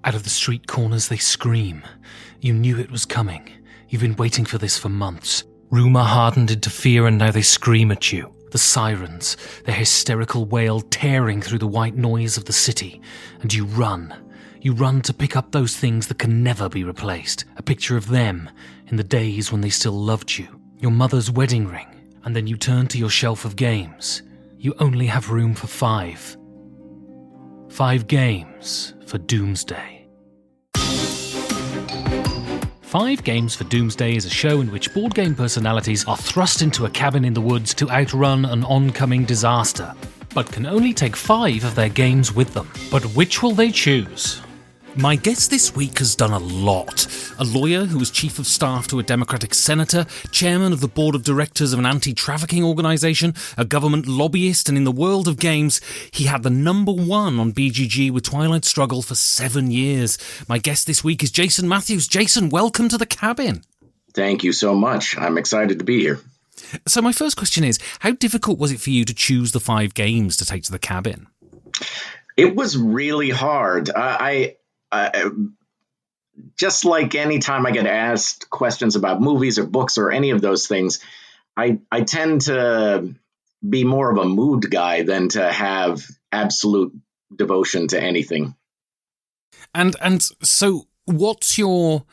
Out of the street corners they scream. You knew it was coming. You've been waiting for this for months. Rumour hardened into fear and now they scream at you. The sirens, their hysterical wail tearing through the white noise of the city. And you run. You run to pick up those things that can never be replaced. A picture of them in the days when they still loved you. Your mother's wedding ring. And then you turn to your shelf of games. You only have room for 5. 5 games for Doomsday. 5 Games for Doomsday is a show in which board game personalities are thrust into a cabin in the woods to outrun an oncoming disaster, but can only take 5 of their games with them. But which will they choose? My guest this week has done a lot. A lawyer who was chief of staff to a Democratic senator, chairman of the board of directors of an anti-trafficking organisation, a government lobbyist, and in the world of games, he had the #1 on BGG with Twilight Struggle for 7 years. My guest this week is Jason Matthews. Jason, welcome to the cabin. Thank you so much. I'm excited to be here. So my first question is, how difficult was it for you to choose the 5 games to take to the cabin? It was really hard. Just like any time I get asked questions about movies or books or any of those things, I tend to be more of a mood guy than to have absolute devotion to anything. And so what's your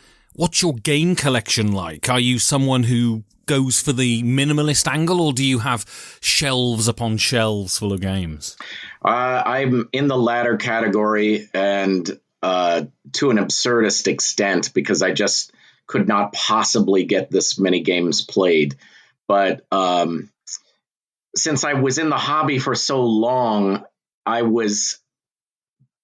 game collection like? Are you someone who goes for the minimalist angle, or do you have shelves upon shelves full of games? I'm in the latter category, and to an absurdist extent, because I just could not possibly get this many games played. But since I was in the hobby for so long, I was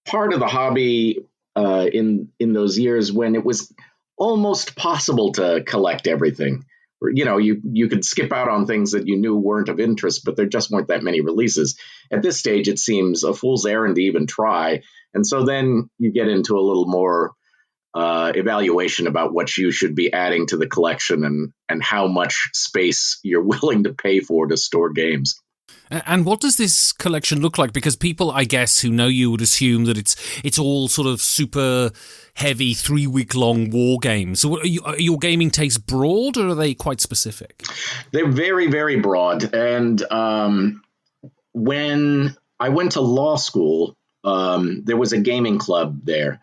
part of the hobby in those years when it was almost possible to collect everything. You know, you could skip out on things that you knew weren't of interest, but there just weren't that many releases. At this stage, it seems a fool's errand to even try. And so then you get into a little more evaluation about what you should be adding to the collection and how much space you're willing to pay for to store games. And what does this collection look like? Because people, I guess, who know you would assume that it's all sort of super heavy 3-week-long war games. So are your gaming tastes broad, or are they quite specific? They're very, very broad. And when I went to law school, there was a gaming club there.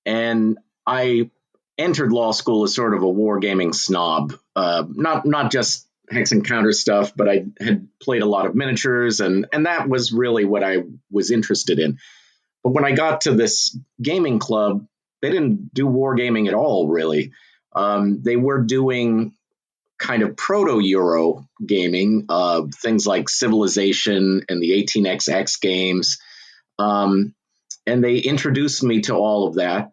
And I entered law school as sort of a wargaming snob, not just Hex and Counter stuff, but I had played a lot of miniatures, and that was really what I was interested in. But when I got to this gaming club, they didn't do wargaming at all, really. They were doing kind of proto-Euro gaming, things like Civilization and the 18XX games. And they introduced me to all of that,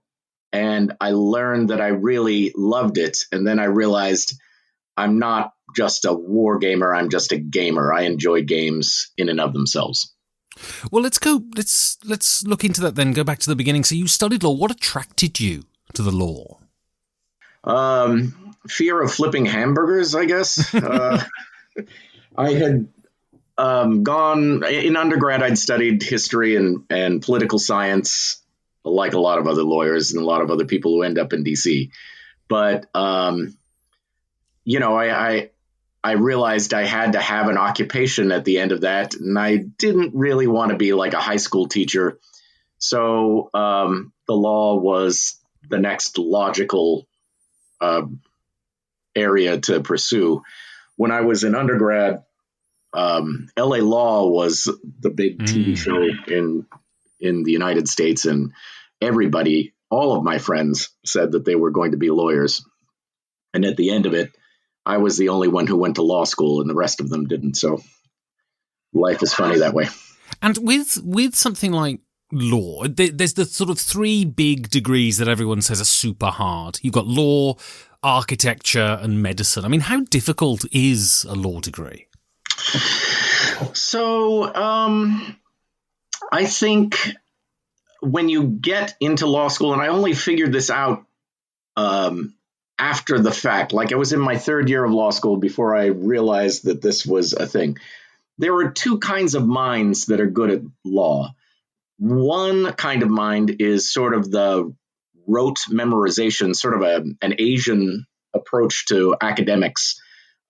and I learned that I really loved it. And then I realized I'm not just a war gamer, I'm just a gamer. I enjoy games in and of themselves. Well, let's look into that then, go back to the beginning. So you studied law. What attracted you to the law? Fear of flipping hamburgers, I guess. I had gone in undergrad. I'd studied history and political science, like a lot of other lawyers and a lot of other people who end up in DC. But I realized I had to have an occupation at the end of that, and I didn't really want to be like a high school teacher. So the law was the next logical area to pursue. When I was in undergrad, LA Law was the big TV show in the United States, and everybody, all of my friends, said that they were going to be lawyers. And at the end of it, I was the only one who went to law school, and the rest of them didn't. So life is funny that way. And with something like law, there's the sort of 3 big degrees that everyone says are super hard. You've got law, architecture, and medicine. I mean, how difficult is a law degree? So I think when you get into law school, and I only figured this out after the fact, like I was in my 3rd year of law school before I realized that this was a thing. There are 2 kinds of minds that are good at law. One kind of mind is sort of the rote memorization, sort of an Asian approach to academics,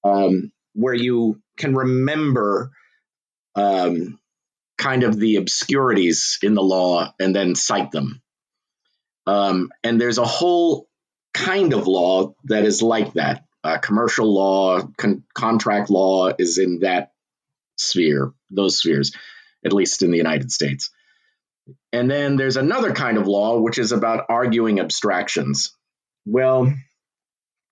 where you can remember kind of the obscurities in the law and then cite them. And there's a whole kind of law that is like that. Commercial law, contract law is in that sphere, those spheres, at least in the United States. And then there's another kind of law, which is about arguing abstractions. Well,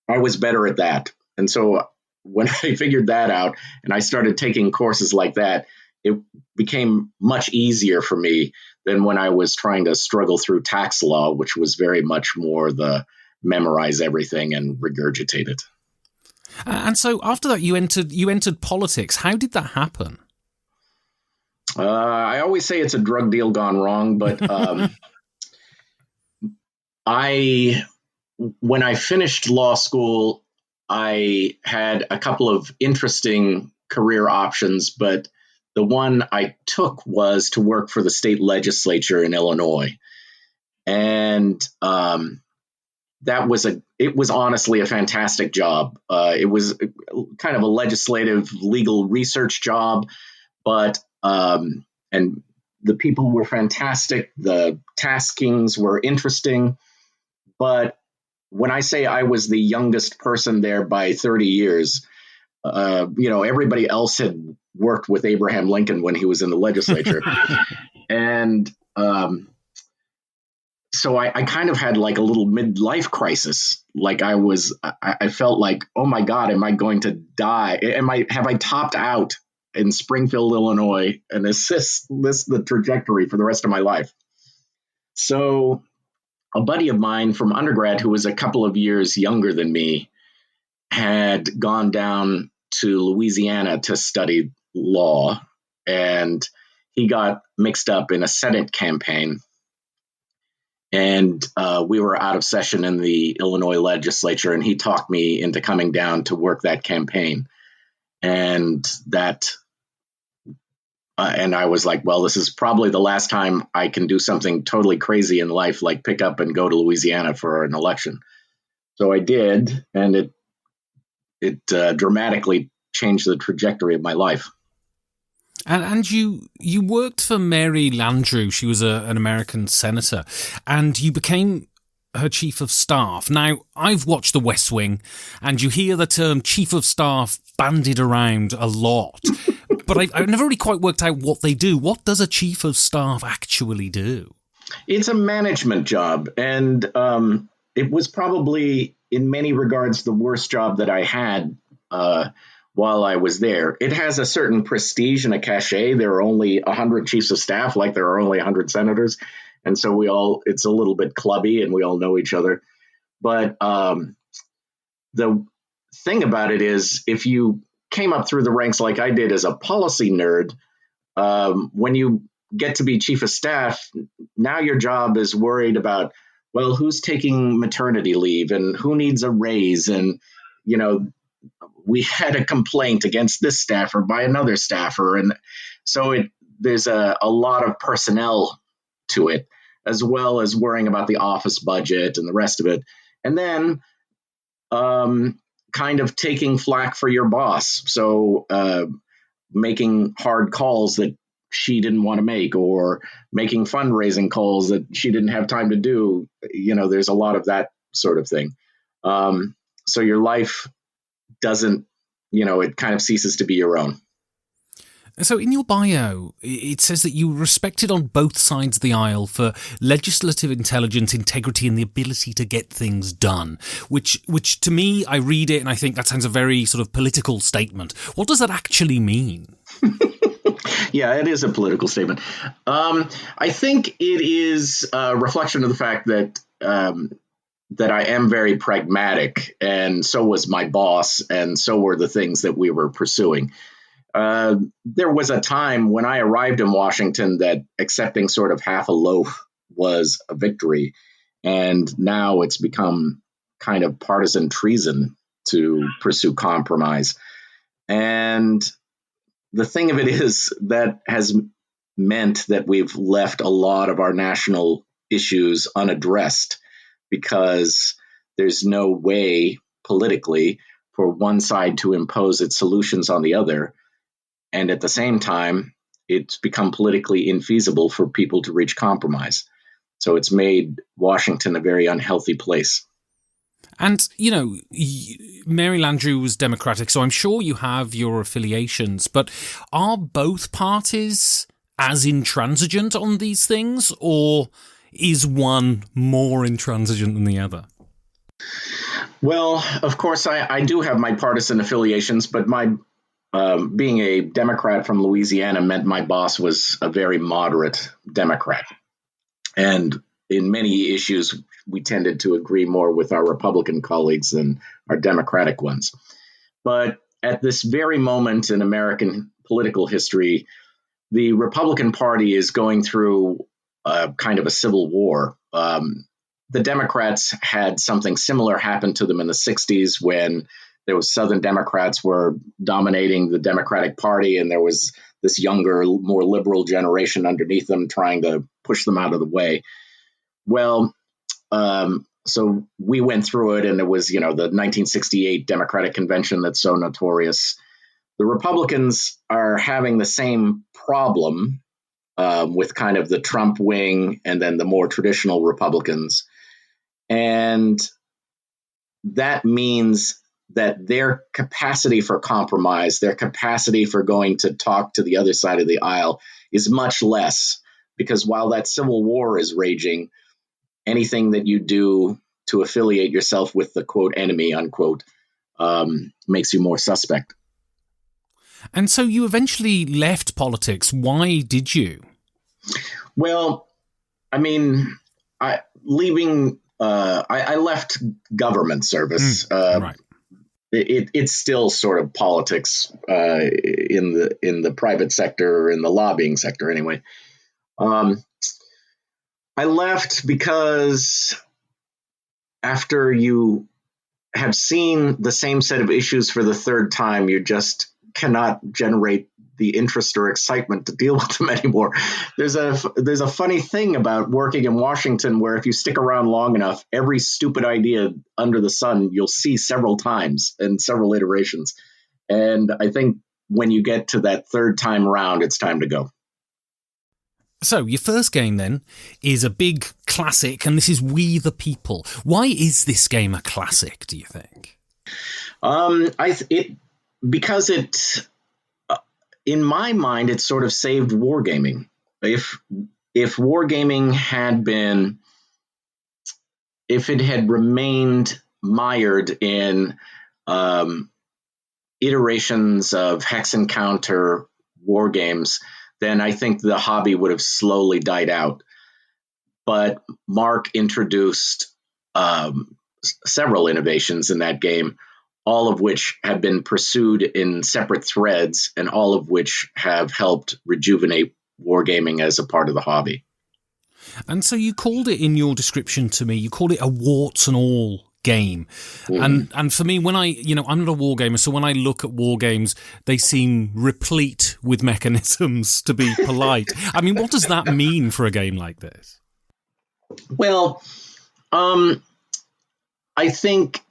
I was better at that. And so when I figured that out and I started taking courses like that, it became much easier for me than when I was trying to struggle through tax law, which was very much more the memorize everything and regurgitate it. And so after that, you entered politics. How did that happen? I always say it's a drug deal gone wrong, but when I finished law school, I had a couple of interesting career options, but the one I took was to work for the state legislature in Illinois. And it was honestly a fantastic job. It was kind of a legislative legal research job, but and the people were fantastic. The taskings were interesting. But when I say I was the youngest person there by 30 years, everybody else had worked with Abraham Lincoln when he was in the legislature. And so I kind of had like a little midlife crisis. Like I felt like, oh my God, am I going to die? Have I topped out in Springfield, Illinois, and is this the trajectory for the rest of my life? So a buddy of mine from undergrad, who was a couple of years younger than me, had gone down to Louisiana to study law, and he got mixed up in a Senate campaign. And we were out of session in the Illinois legislature, and he talked me into coming down to work that campaign. And and I was like, well, this is probably the last time I can do something totally crazy in life, like pick up and go to Louisiana for an election. So I did, and it dramatically changed the trajectory of my life. And you worked for Mary Landrieu. She was an American senator, and you became her chief of staff. Now, I've watched The West Wing, and you hear the term chief of staff bandied around a lot. But I've never really quite worked out what they do. What does a chief of staff actually do? It's a management job, and it was probably, in many regards, the worst job that I had while I was there. It has a certain prestige and a cachet. There are only 100 chiefs of staff, like there are only 100 senators. And so it's a little bit clubby and we all know each other. But the thing about it is, if you came up through the ranks like I did as a policy nerd, when you get to be chief of staff, now your job is worried about, well, who's taking maternity leave and who needs a raise? And, we had a complaint against this staffer by another staffer. And so there's a lot of personnel to it, as well as worrying about the office budget and the rest of it. And then kind of taking flack for your boss. So making hard calls that she didn't want to make, or making fundraising calls that she didn't have time to do. There's a lot of that sort of thing. So your life doesn't, it kind of ceases to be your own. So in your bio, it says that you were respected on both sides of the aisle for legislative intelligence, integrity, and the ability to get things done, which to me, I read it and I think that sounds a very sort of political statement. What does that actually mean? Yeah, it is a political statement. I think it is a reflection of the fact that I am very pragmatic, and so was my boss, and so were the things that we were pursuing. There was a time when I arrived in Washington that accepting sort of half a loaf was a victory, and now it's become kind of partisan treason to pursue compromise. And the thing of it is that has meant that we've left a lot of our national issues unaddressed. because there's no way politically for one side to impose its solutions on the other. And at the same time, it's become politically infeasible for people to reach compromise. So it's made Washington a very unhealthy place. And, Mary Landrieu was Democratic, so I'm sure you have your affiliations, but are both parties as intransigent on these things, or is one more intransigent than the other? Well, of course, I do have my partisan affiliations, but my being a Democrat from Louisiana meant my boss was a very moderate Democrat. And in many issues, we tended to agree more with our Republican colleagues than our Democratic ones. But at this very moment in American political history, the Republican Party is going through kind of a civil war. The Democrats had something similar happen to them in the 60s when there was Southern Democrats were dominating the Democratic Party, and there was this younger, more liberal generation underneath them trying to push them out of the way. Well, so we went through it, and it was, the 1968 Democratic Convention that's so notorious. The Republicans are having the same problem with kind of the Trump wing and then the more traditional Republicans. And that means that their capacity for compromise, their capacity for going to talk to the other side of the aisle is much less, because while that civil war is raging, anything that you do to affiliate yourself with the quote enemy, unquote, makes you more suspect. And so you eventually left politics. Why did you? Well, I mean, I left government service. Right. It's still sort of politics in the private sector, in the lobbying sector anyway. I left because after you have seen the same set of issues for the third time, you just cannot generate the interest or excitement to deal with them anymore. There's a funny thing about working in Washington where if you stick around long enough, every stupid idea under the sun you'll see several times and several iterations. And I think when you get to that third time around, it's time to go. So your first game then is a big classic, and this is We the People. Why is this game a classic, do you think? Because in my mind, it sort of saved wargaming. If wargaming if it had remained mired in iterations of hex encounter war games, then I think the hobby would have slowly died out. But Mark introduced several innovations in that game, all of which have been pursued in separate threads and all of which have helped rejuvenate wargaming as a part of the hobby. And so you called it in your description to me, you called it a warts and all game. And for me, when I'm not a war gamer, so when I look at war games, they seem replete with mechanisms, to be polite. I mean, what does that mean for a game like this? Well, I think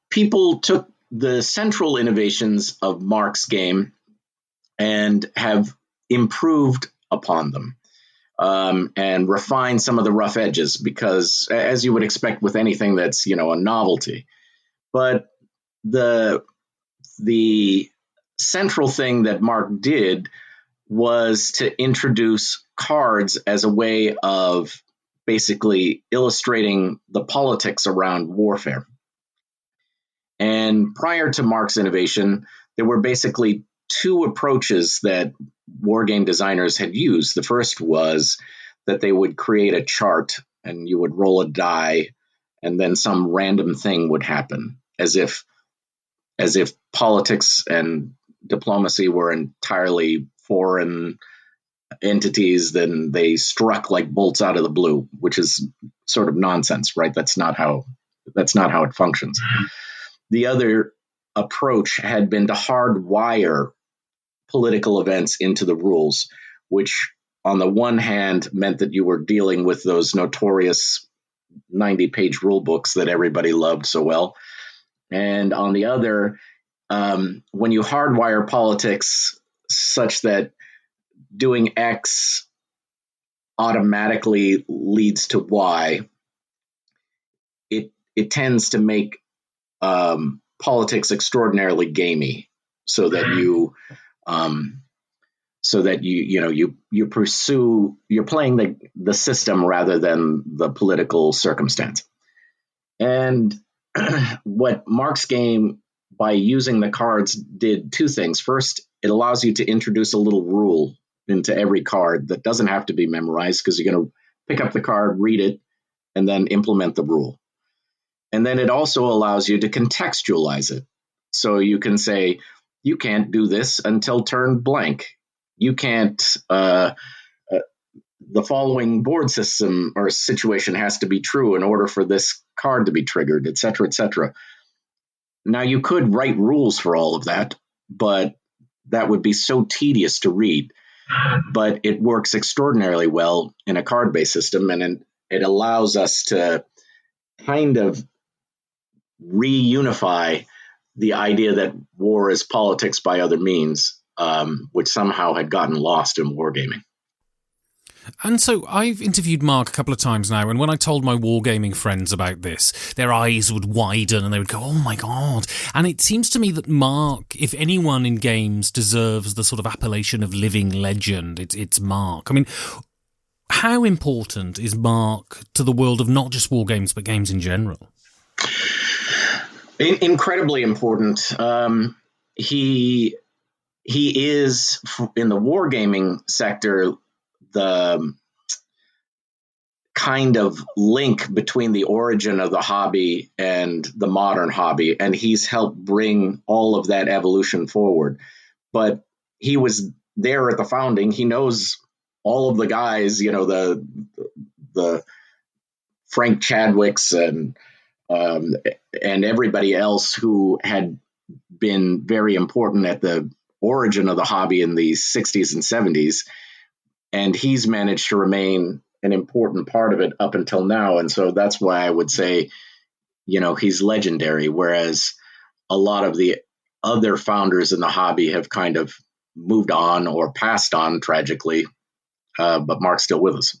people took the central innovations of Mark's game and have improved upon them. And refine some of the rough edges, because as you would expect with anything that's, a novelty. But the central thing that Mark did was to introduce cards as a way of basically illustrating the politics around warfare. And prior to Mark's innovation, there were basically two approaches that wargame designers had used. The first was that they would create a chart and you would roll a die and then some random thing would happen, as if politics and diplomacy were entirely foreign entities. Then they struck like bolts out of the blue, which is sort of nonsense, right? That's not how it functions. The other approach had been to hardwire political events into the rules, which on the one hand meant that you were dealing with those notorious 90-page rule books that everybody loved so well. And on the other, when you hardwire politics such that doing X automatically leads to Y, it tends to make politics extraordinarily gamey, so that you pursue, you're playing the system rather than the political circumstance. And what Mark's game, by using the cards, did two things. First, it allows you to introduce a little rule into every card that doesn't have to be memorized, because you're going to pick up the card, read it, and then implement the rule. And then it also allows you to contextualize it. So you can say, you can't do this until turn blank. You can't, the following board system or situation has to be true in order for this card to be triggered, et cetera, et cetera. Now, you could write rules for all of that, but that would be so tedious to read. But it works extraordinarily well in a card-based system, and it allows us to kind of reunify the idea that war is politics by other means, which somehow had gotten lost in wargaming. And so I've interviewed Mark a couple of times now, and when I told my wargaming friends about this, their eyes would widen and they would go, oh my God. And it seems to me that Mark, if anyone in games deserves the sort of appellation of living legend, it's Mark. I mean, how important is Mark to the world of not just wargames, but games in general? Incredibly important. He is, in the wargaming sector, the kind of link between the origin of the hobby and the modern hobby, and he's helped bring all of that evolution forward. But he was there at the founding. He knows all of the guys, the Frank Chadwicks and everybody else who had been very important at the origin of the hobby in the 60s and 70s. And he's managed to remain an important part of it up until now. And so that's why I would say, he's legendary, whereas a lot of the other founders in the hobby have kind of moved on or passed on tragically, but Mark's still with us.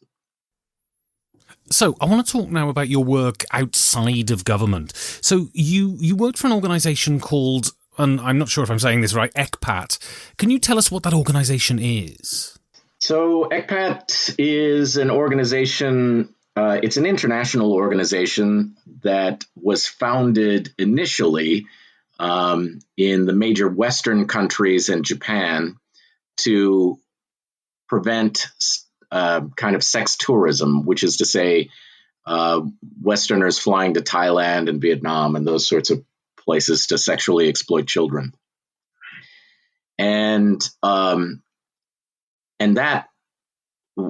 So I want to talk now about your work outside of government. So you worked for an organisation called, and I'm not sure if I'm saying this right, ECPAT. Can you tell us what that organisation is? So ECPAT is an organization, it's an international organization that was founded initially in the major Western countries and Japan to prevent kind of sex tourism, which is to say Westerners flying to Thailand and Vietnam and those sorts of places to sexually exploit children. And that,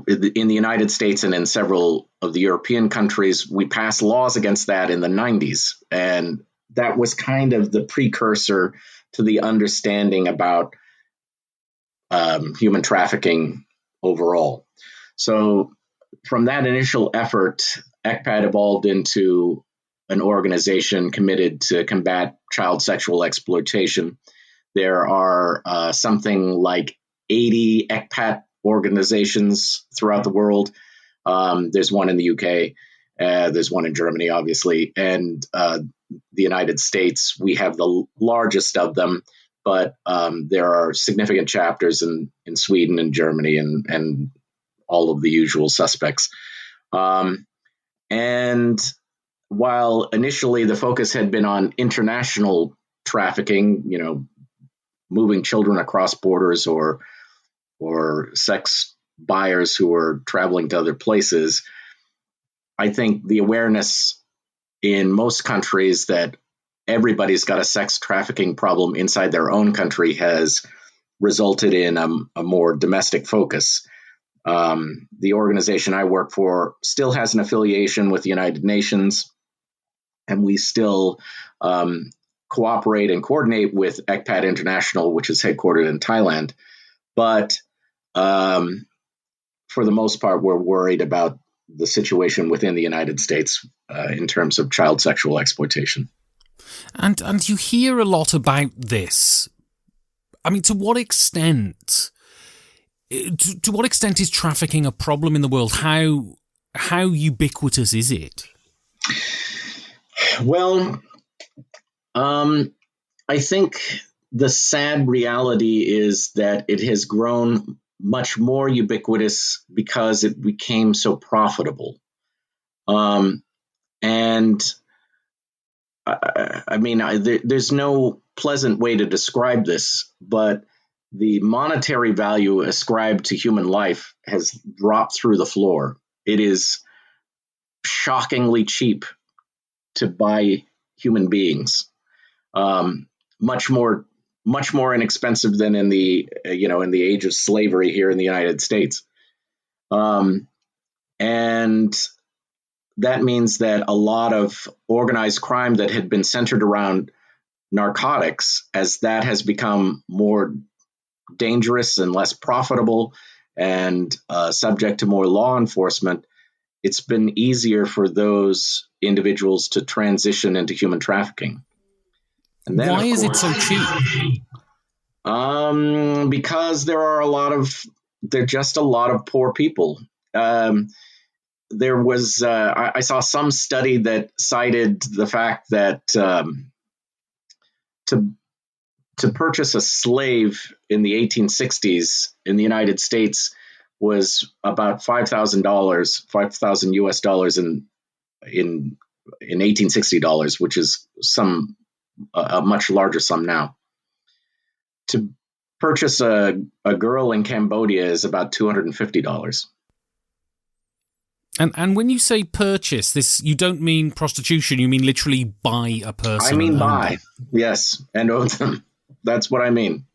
in the United States and in several of the European countries, we passed laws against that in the 90s. And that was kind of the precursor to the understanding about human trafficking overall. So from that initial effort, ECPAT evolved into an organization committed to combat child sexual exploitation. There are something like 80 ECPAT organizations throughout the world. There's one in the UK. There's one in Germany, obviously. And the United States, we have the largest of them, but there are significant chapters in Sweden and Germany and all of the usual suspects. And while initially the focus had been on international trafficking, moving children across borders or sex buyers who are traveling to other places, I think the awareness in most countries that everybody's got a sex trafficking problem inside their own country has resulted in a more domestic focus. The organization I work for still has an affiliation with the United Nations, and we still cooperate and coordinate with ECPAT International, which is headquartered in Thailand. But for the most part, we're worried about the situation within the United States in terms of child sexual exploitation. And you hear a lot about this. I mean, to what extent is trafficking a problem in the world? How ubiquitous is it? Well, I think the sad reality is that it has grown much more ubiquitous because it became so profitable. And I mean, there's no pleasant way to describe this, but the monetary value ascribed to human life has dropped through the floor. It is shockingly cheap to buy human beings, much more inexpensive than in the in the age of slavery here in the United States, and that means that a lot of organized crime that had been centered around narcotics, as that has become more dangerous and less profitable and subject to more law enforcement, it's been easier for those individuals to transition into human trafficking. And then, why is it so cheap? Because there are just a lot of poor people. There was I saw some study that cited the fact that to purchase a slave in the 1860s in the United States was about $5,000 US dollars in 1860 dollars, which is a much larger sum now. To purchase a girl in Cambodia is about $250. And when you say purchase, this, you don't mean prostitution, you mean literally buy a person. I mean buy, yes, and own them. That's what I mean.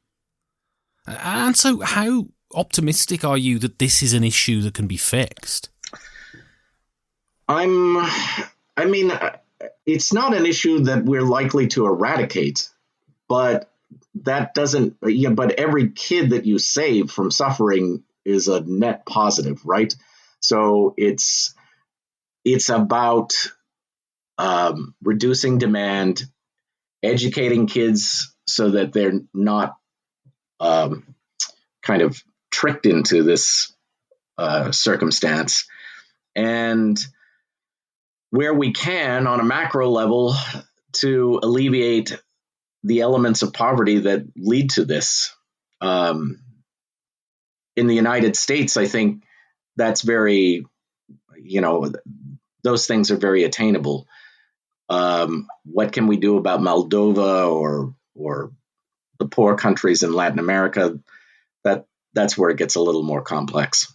And so how optimistic are you that this is an issue that can be fixed? I mean, it's not an issue that we're likely to eradicate, but that doesn't, but every kid that you save from suffering is a net positive, right? So it's about reducing demand, educating kids so that they're not kind of tricked into this circumstance, and where we can, on a macro level, to alleviate the elements of poverty that lead to this. In the United States, I think that's very, those things are very attainable. What can we do about Moldova or the poor countries in Latin America? That's where it gets a little more complex.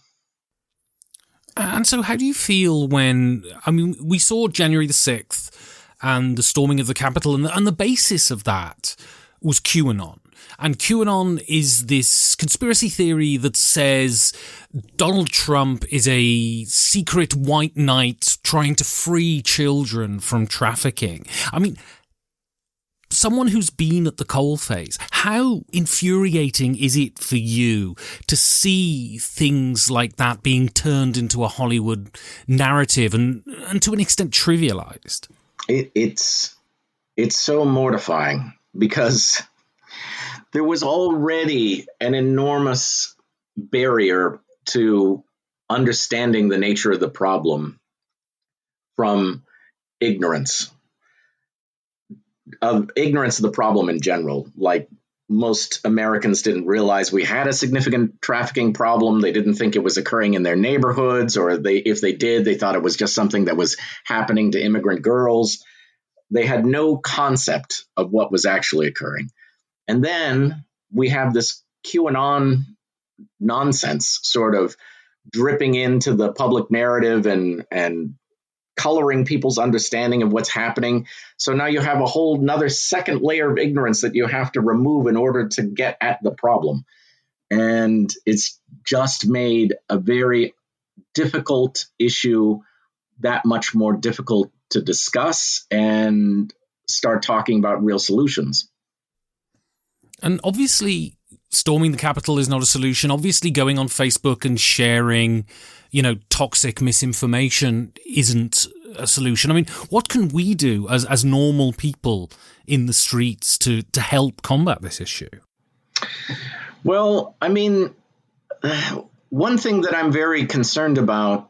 And so how do you feel when, I mean, we saw January the 6th and the storming of the Capitol, and the basis of that was QAnon. And QAnon is this conspiracy theory that says Donald Trump is a secret white knight trying to free children from trafficking. I mean, someone who's been at the coalface, how infuriating is it for you to see things like that being turned into a Hollywood narrative and to an extent trivialized? It's so mortifying because there was already an enormous barrier to understanding the nature of the problem from ignorance of the problem in general. Like, most Americans didn't realize we had a significant trafficking problem. They didn't think it was occurring in their neighborhoods, or if they did, they thought it was just something that was happening to immigrant girls. They had no concept of what was actually occurring. And then we have this QAnon nonsense sort of dripping into the public narrative and coloring people's understanding of what's happening. So now you have a whole another second layer of ignorance that you have to remove in order to get at the problem. And it's just made a very difficult issue that much more difficult to discuss and start talking about real solutions. And obviously, storming the Capitol is not a solution. Obviously, going on Facebook and sharing toxic misinformation isn't a solution. I mean, what can we do as normal people in the streets to help combat this issue? Well, I mean, one thing that I'm very concerned about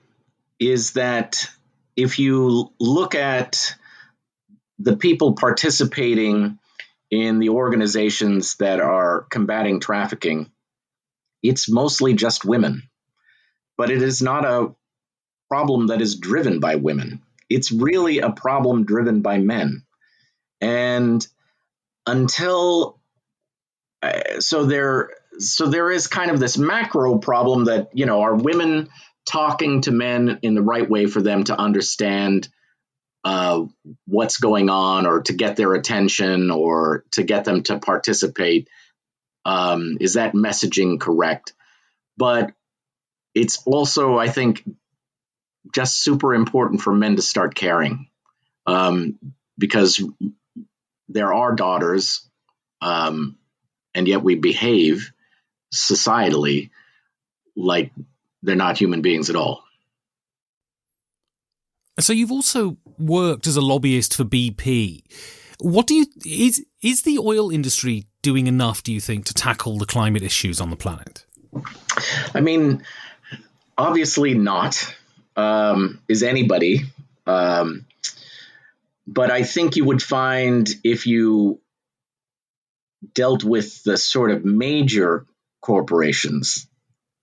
is that if you look at the people participating in the organizations that are combating trafficking, it's mostly just women. But it is not a problem that is driven by women. It's really a problem driven by men. And until so there is kind of this macro problem that, are women talking to men in the right way for them to understand what's going on, or to get their attention, or to get them to participate? Is that messaging correct? But it's also, I think, just super important for men to start caring, because there are daughters, and yet we behave societally like they're not human beings at all. So you've also worked as a lobbyist for BP. Is the oil industry doing enough, do you think, to tackle the climate issues on the planet? I mean, obviously not. Is anybody? But I think you would find, if you dealt with the sort of major corporations,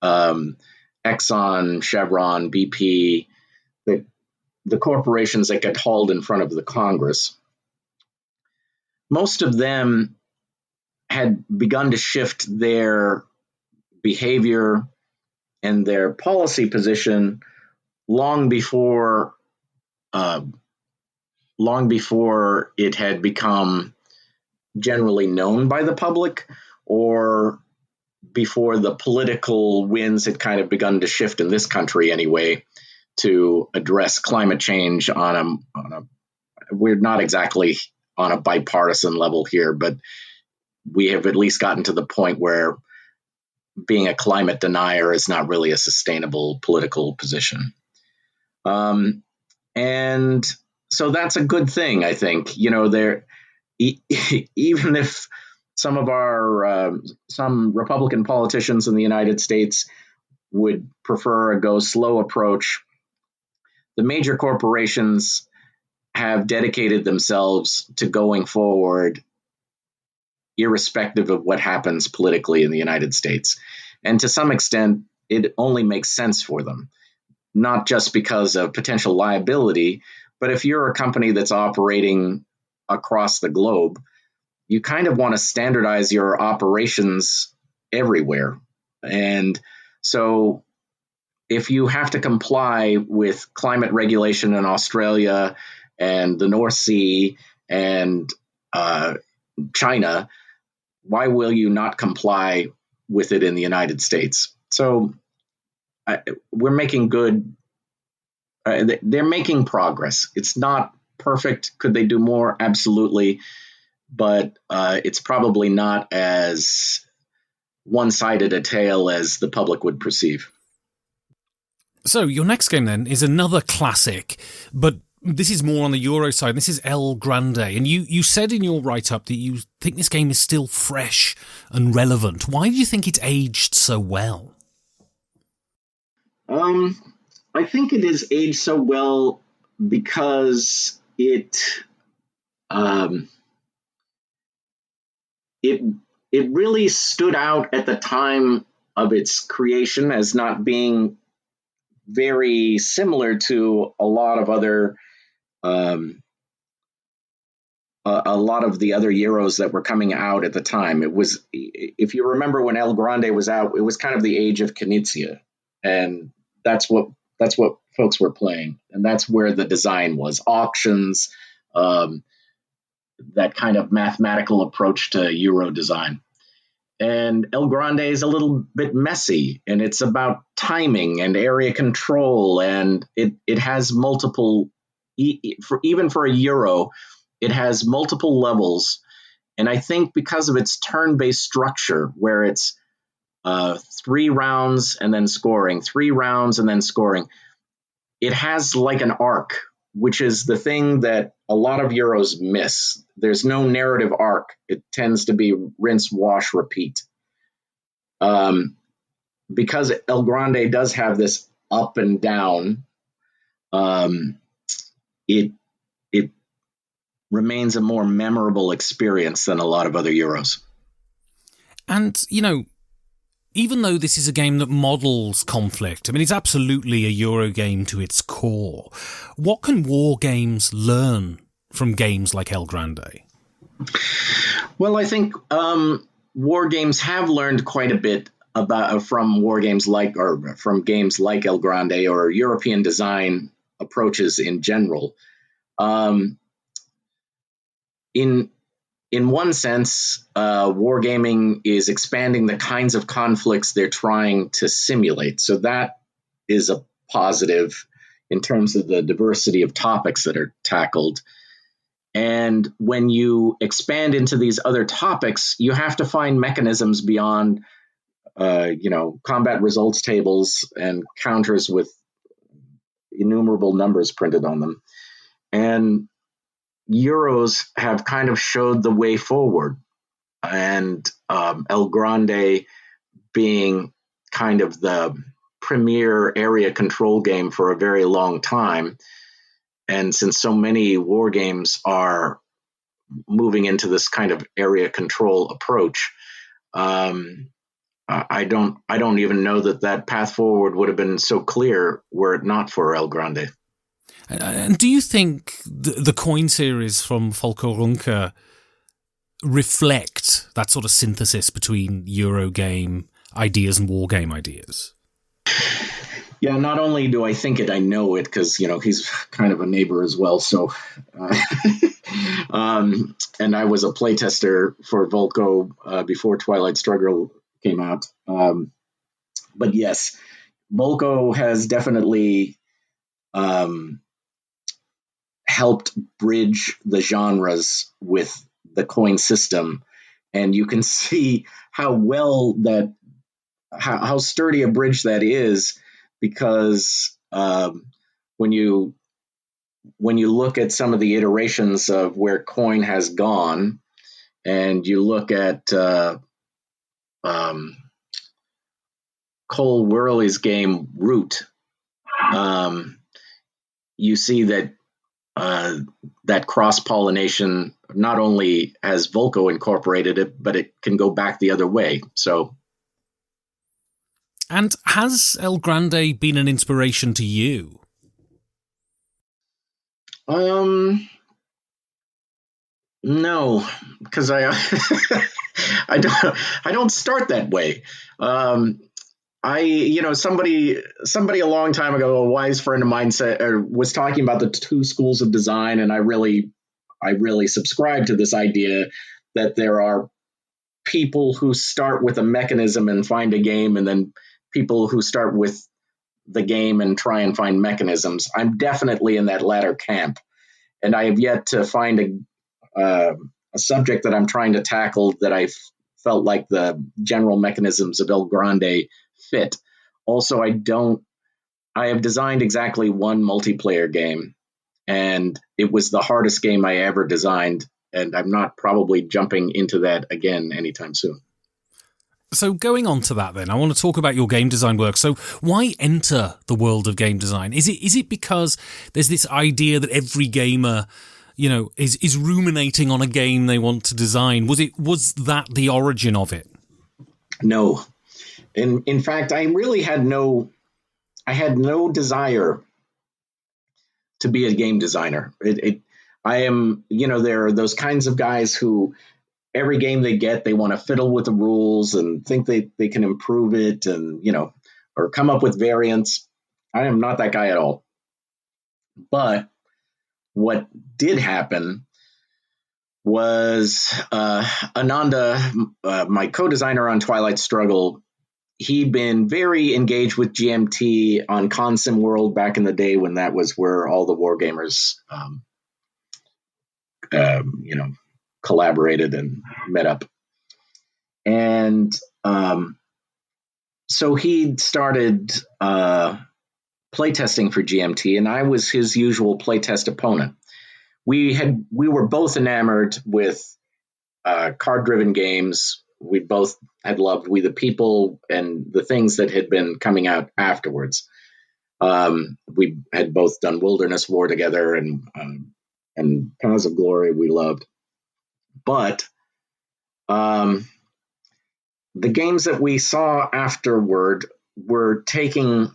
Exxon, Chevron, BP, the corporations that get hauled in front of the Congress, most of them had begun to shift their behavior and their policy position long before it had become generally known by the public, or before the political winds had kind of begun to shift in this country anyway, to address climate change we're not exactly on a bipartisan level here, but we have at least gotten to the point where being a climate denier is not really a sustainable political position. And so that's a good thing, I think. Even if some Republican politicians in the United States would prefer a go slow approach, the major corporations have dedicated themselves to going forward, irrespective of what happens politically in the United States. And to some extent, it only makes sense for them, not just because of potential liability, but if you're a company that's operating across the globe, you kind of want to standardize your operations everywhere. And so if you have to comply with climate regulation in Australia and the North Sea and China, why will you not comply with it in the United States? So we're making they're making progress. It's not perfect. Could they do more? Absolutely. But it's probably not as one-sided a tale as the public would perceive. So your next game then is another classic, but this is more on the Euro side. This is El Grande. And you said in your write-up that you think this game is still fresh and relevant. Why do you think it's aged so well? I think it is aged so well because it really stood out at the time of its creation as not being very similar to a lot of the other Euros that were coming out at the time. It was, if you remember when El Grande was out, it was kind of the age of Knizia, and that's what folks were playing, and that's where the design was: auctions, that kind of mathematical approach to Euro design. And El Grande is a little bit messy, and it's about timing and area control, and it has multiple, even for a Euro, it has multiple levels. And I think because of its turn-based structure, where it's 3 rounds and then scoring, 3 rounds and then scoring. It has like an arc, which is the thing that a lot of Euros miss. There's no narrative arc. It tends to be rinse, wash, repeat. Because El Grande does have this up and down, it remains a more memorable experience than a lot of other Euros. And, even though this is a game that models conflict, I mean, it's absolutely a Euro game to its core. What can war games learn from games like El Grande? Well, I think war games have learned quite a bit from war games from games like El Grande or European design approaches in general. In one sense, wargaming is expanding the kinds of conflicts they're trying to simulate. So that is a positive in terms of the diversity of topics that are tackled. And when you expand into these other topics, you have to find mechanisms beyond, combat results tables and counters with innumerable numbers printed on them. And Euros have kind of showed the way forward, and El Grande being kind of the premier area control game for a very long time. And since so many war games are moving into this kind of area control approach, I don't even know that path forward would have been so clear were it not for El Grande. And do you think the coin series from Volker Runke reflect that sort of synthesis between Eurogame ideas and wargame ideas? Yeah, not only do I think it, I know it, because he's kind of a neighbor as well. So, and I was a playtester for Volko before Twilight Struggle came out. But yes, Volko has definitely helped bridge the genres with the coin system, and you can see how sturdy a bridge that is, because when you look at some of the iterations of where coin has gone, and you look at Cole Worley's game Root, you see that that cross-pollination not only has Volko incorporated it, but it can go back the other way. So, and has El Grande been an inspiration to you? No, because I don't start that way. Somebody a long time ago, a wise friend of mine was talking about the two schools of design, and I really subscribe to this idea that there are people who start with a mechanism and find a game, and then people who start with the game and try and find mechanisms. I'm definitely in that latter camp, and I have yet to find a subject that I'm trying to tackle that I felt like the general mechanisms of El Grande fit. Also, I have designed exactly one multiplayer game, and it was the hardest game I ever designed, and I'm not probably jumping into that again anytime soon. So going on to that then, I want to talk about your game design work. So why enter the world of game design? Is it because there's this idea that every gamer is ruminating on a game they want to design? Was that the origin of it? No. In fact, I really had no desire to be a game designer. I am, there are those kinds of guys who every game they get, they want to fiddle with the rules and think they can improve it and, or come up with variants. I am not that guy at all. But what did happen was Ananda, my co-designer on Twilight Struggle, he'd been very engaged with GMT on Consim World back in the day when that was where all the wargamers, collaborated and met up. And So he started playtesting for GMT, and I was his usual playtest opponent. We were both enamored with card-driven games. We both had loved We the People and the things that had been coming out afterwards. We had both done Wilderness War together, and Paths of Glory we loved. But the games that we saw afterward were taking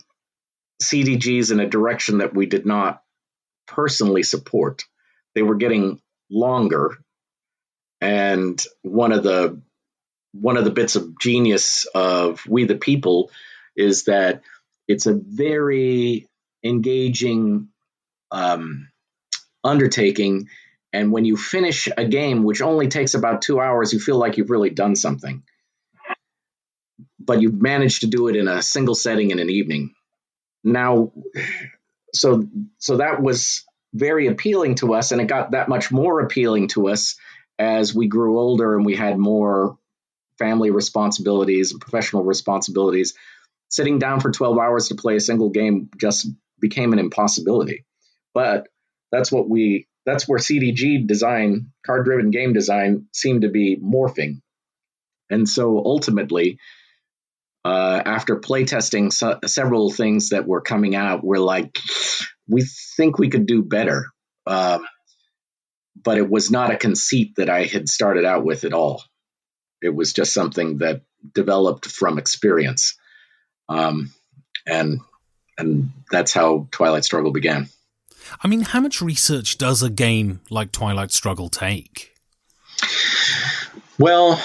CDGs in a direction that we did not personally support. They were getting longer, and one of the bits of genius of We the People is that it's a very engaging undertaking, and when you finish a game, which only takes about 2 hours, you feel like you've really done something. But you've managed to do it in a single setting in an evening. Now, so that was very appealing to us, and it got that much more appealing to us as we grew older and we had more family responsibilities and professional responsibilities. Sitting down for 12 hours to play a single game just became an impossibility. But that's where CDG design, card-driven game design, seemed to be morphing. And so ultimately, after playtesting several things that were coming out, we're like, we think we could do better. But it was not a conceit that I had started out with at all. It was just something that developed from experience. And that's how Twilight Struggle began. I mean, how much research does a game like Twilight Struggle take? Well,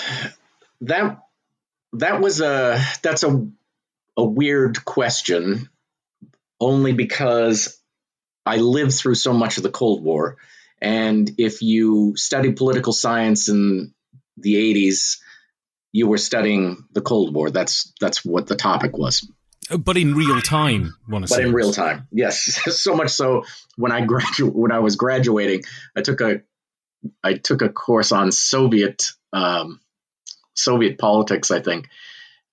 that's a weird question, only because I lived through so much of the Cold War. And if you study political science in the 80s, you were studying the Cold War. That's what the topic was. But in real time, in real time, yes. So much so, when I was graduating, I took a course on Soviet politics, I think,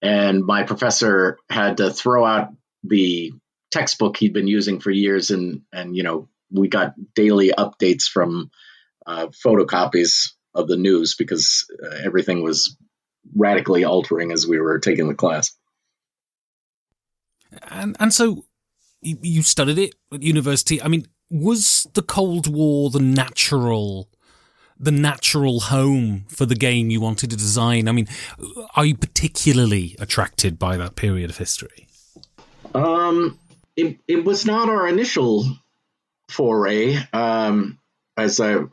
and my professor had to throw out the textbook he'd been using for years, and we got daily updates from photocopies of the news because everything was radically altering as we were taking the class. And so you studied it at university. I mean, was the Cold War the natural home for the game you wanted to design? I mean, are you particularly attracted by that period of history? It was not our initial foray, as I've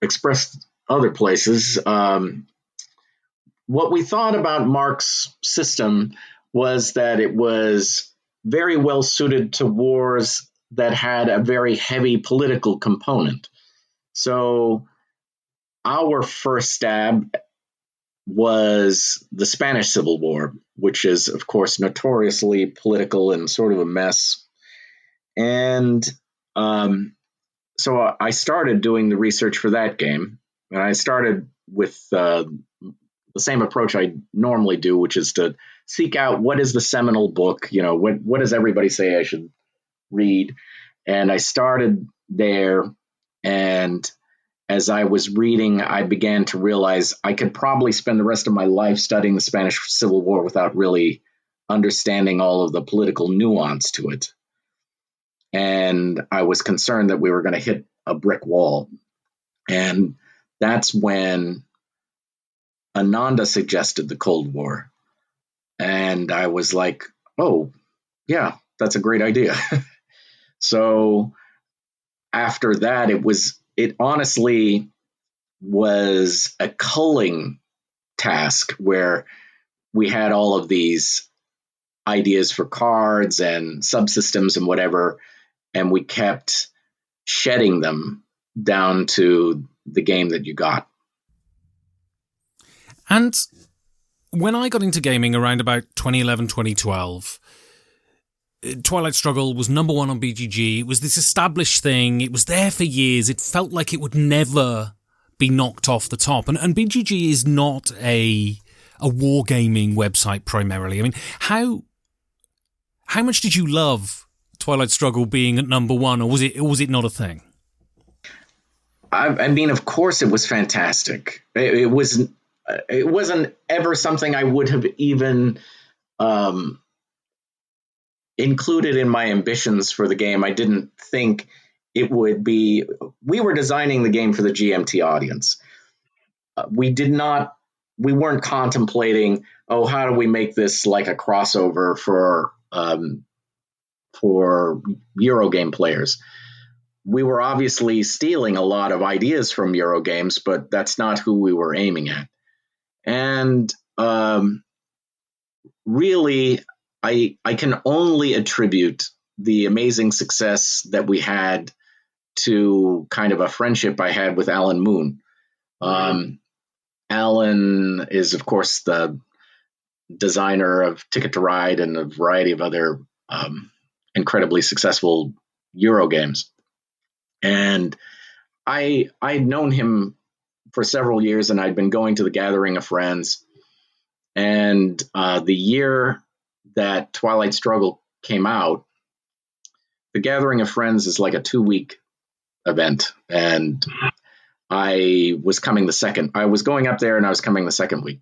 expressed other places. What we thought about Mark's system was that it was very well suited to wars that had a very heavy political component. So our first stab was the Spanish Civil War, which is, of course, notoriously political and sort of a mess. And so I started doing the research for that game. And I started with the same approach I normally do, which is to seek out what is the seminal book, what does everybody say I should read? And I started there, and as I was reading, I began to realize I could probably spend the rest of my life studying the Spanish Civil War without really understanding all of the political nuance to it. And I was concerned that we were going to hit a brick wall. And that's when Ananda suggested the Cold War. And I was like, oh, yeah, that's a great idea. So after that, it honestly was a culling task where we had all of these ideas for cards and subsystems and whatever, and we kept shedding them down to the game that you got. And when I got into gaming around about 2011, 2012, Twilight Struggle was number one on BGG. It was this established thing. It was there for years. It felt like it would never be knocked off the top. And BGG is not a a wargaming website primarily. I mean, how much did you love Twilight Struggle being at number one, or was it not a thing? I mean, of course, it was fantastic. It wasn't ever something I would have even included in my ambitions for the game. I didn't think it would be. We were designing the game for the GMT audience. We weren't contemplating, oh, how do we make this like a crossover for Eurogame players. We were obviously stealing a lot of ideas from Eurogames, but that's not who we were aiming at. And really, I can only attribute the amazing success that we had to kind of a friendship I had with Alan Moon. Alan is, of course, the designer of Ticket to Ride and a variety of other incredibly successful Euro games. And I'd known him for several years, and I'd been going to the Gathering of Friends. And the year that Twilight Struggle came out, the Gathering of Friends is like a 2-week event. And I was going up there and I was coming the second week.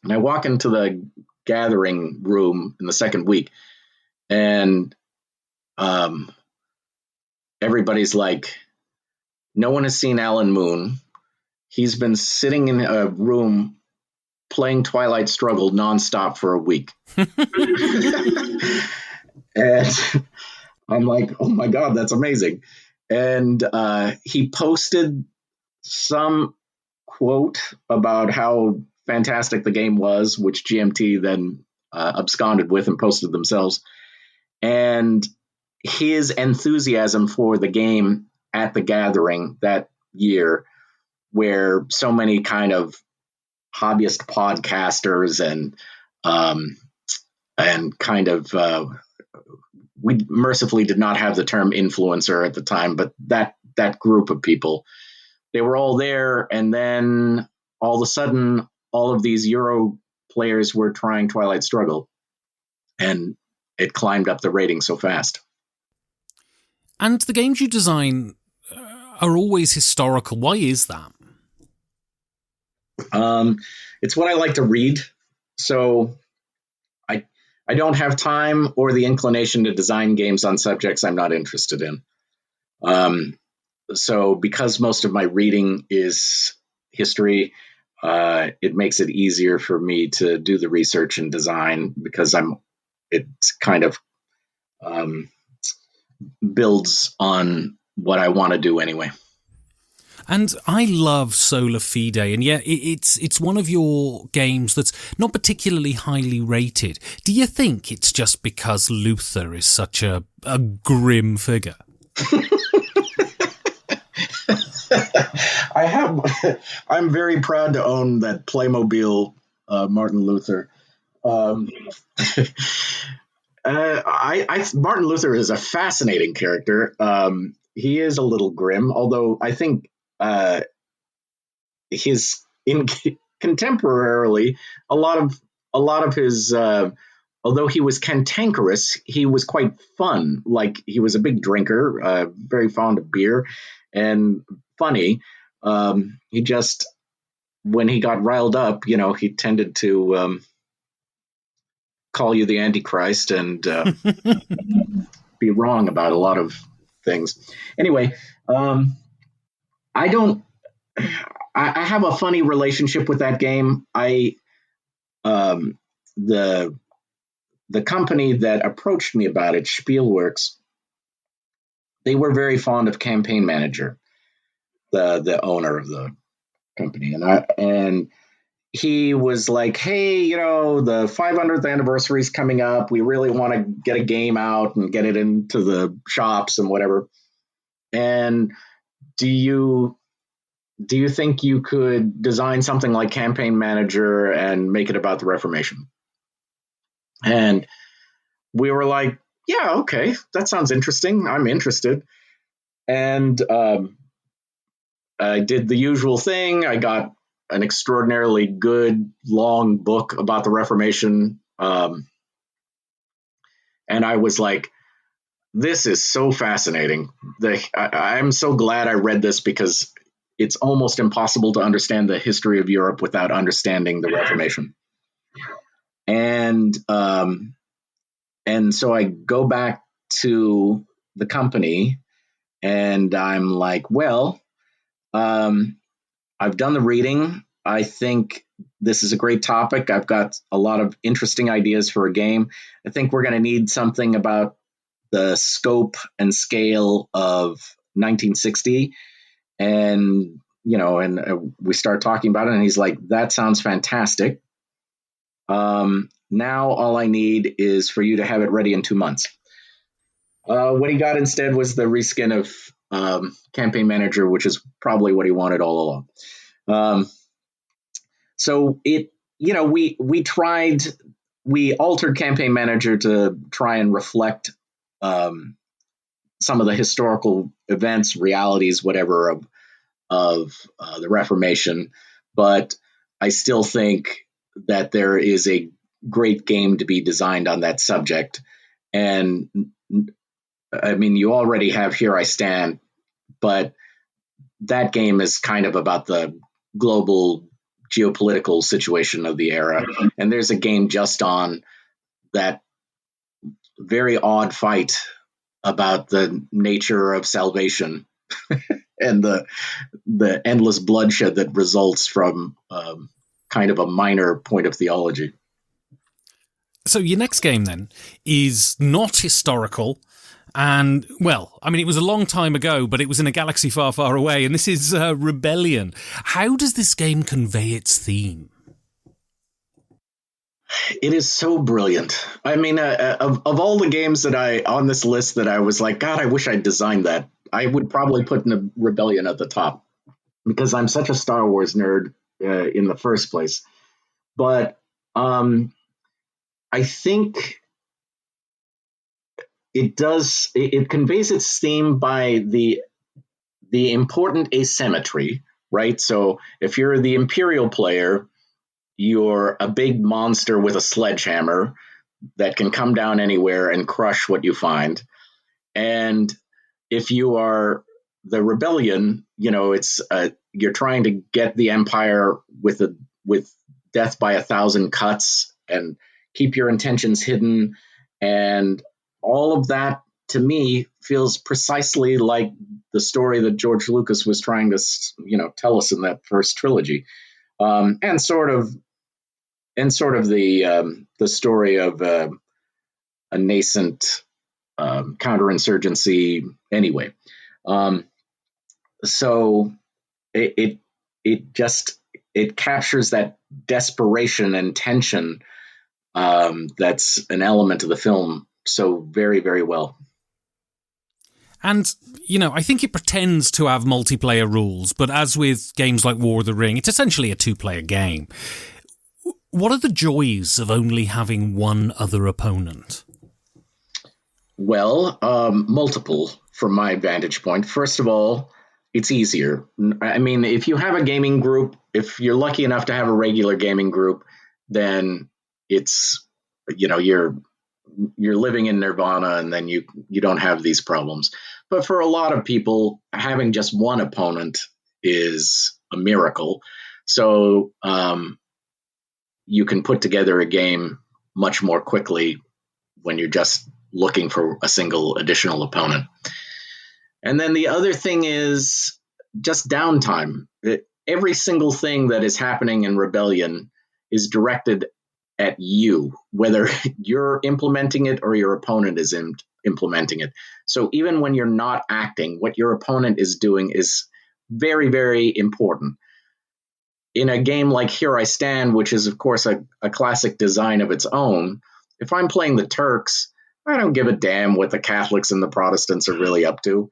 And I walk into the gathering room in the second week, and everybody's like, no one has seen Alan Moon. He's been sitting in a room playing Twilight Struggle nonstop for a week. And I'm like, oh my God, that's amazing. And he posted some quote about how fantastic the game was, which GMT then absconded with and posted themselves. And his enthusiasm for the game at the gathering that year, where so many kind of hobbyist podcasters and kind of we mercifully did not have the term influencer at the time, but that group of people, they were all there. And then all of a sudden, all of these Euro players were trying Twilight Struggle, and it climbed up the rating so fast. And the games you design are always historical. Why is that? It's what I like to read. So I don't have time or the inclination to design games on subjects I'm not interested in. So because most of my reading is history, it makes it easier for me to do the research and design, because it kind of builds on what I want to do anyway. And I love Sola Fide, and yeah, it's one of your games that's not particularly highly rated. Do you think it's just because Luther is such a grim figure? I'm very proud to own that Playmobil Martin Luther. Martin Luther is a fascinating character. He is a little grim, although I think contemporarily a lot of his although he was cantankerous, he was quite fun. Like, he was a big drinker, very fond of beer, and funny. He just, when he got riled up, he tended to call you the Antichrist and be wrong about a lot of things. Anyway, I have a funny relationship with that game. The company that approached me about it, Spielworks, they were very fond of Campaign Manager, the owner of the company, and he was like, hey, the 500th anniversary is coming up. We really want to get a game out and get it into the shops and whatever. And do you think you could design something like Campaign Manager and make it about the Reformation? And we were like, yeah, okay, that sounds interesting. I'm interested. And I did the usual thing. I got an extraordinarily good long book about the Reformation. And I was like, this is so fascinating. I'm so glad I read this, because it's almost impossible to understand the history of Europe without understanding the Reformation. And so I go back to the company, and I'm like, well, I've done the reading. I think this is a great topic. I've got a lot of interesting ideas for a game. I think we're going to need something about the scope and scale of 1960. And, we start talking about it, and he's like, that sounds fantastic. Now all I need is for you to have it ready in 2 months. What he got instead was the reskin of Campaign Manager, which is probably what he wanted all along. So we altered Campaign Manager to try and reflect some of the historical events, realities, whatever of the Reformation, but I still think that there is a great game to be designed on that subject. And I mean, you already have Here I Stand, but that game is kind of about the global geopolitical situation of the era. And there's a game just on that very odd fight about the nature of salvation and the endless bloodshed that results from kind of a minor point of theology. So your next game then is not historical. And, well, I mean, it was a long time ago, but it was in a galaxy far, far away. And this is Rebellion. How does this game convey its theme? It is so brilliant. I mean, of all the games on this list that I was like, God, I wish I'd designed that, I would probably put Rebellion at the top, because I'm such a Star Wars nerd in the first place. But I think it conveys its theme by the important asymmetry, right? So if you're the Imperial player, you're a big monster with a sledgehammer that can come down anywhere and crush what you find. And if you are the Rebellion, it's you're trying to get the Empire with death by 1,000 cuts and keep your intentions hidden. And all of that, to me, feels precisely like the story that George Lucas was trying to, tell us in that first trilogy, and sort of the story of a nascent counterinsurgency. Anyway, so it captures that desperation and tension that's an element of the film so very, very well. And, I think it pretends to have multiplayer rules, but as with games like War of the Ring, it's essentially a 2-player game. What are the joys of only having one other opponent? Well, multiple from my vantage point. First of all, it's easier. I mean, if you have a gaming group, if you're lucky enough to have a regular gaming group, then it's, you're living in nirvana, and then you don't have these problems. But for a lot of people, having just one opponent is a miracle. So you can put together a game much more quickly when you're just looking for a single additional opponent. And then the other thing is just downtime. Every single thing that is happening in Rebellion is directed at you, whether you're implementing it or your opponent is implementing it. So even when you're not acting, what your opponent is doing is very, very important. In a game like Here I Stand, which is, of course, a classic design of its own, if I'm playing the Turks, I don't give a damn what the Catholics and the Protestants are really up to.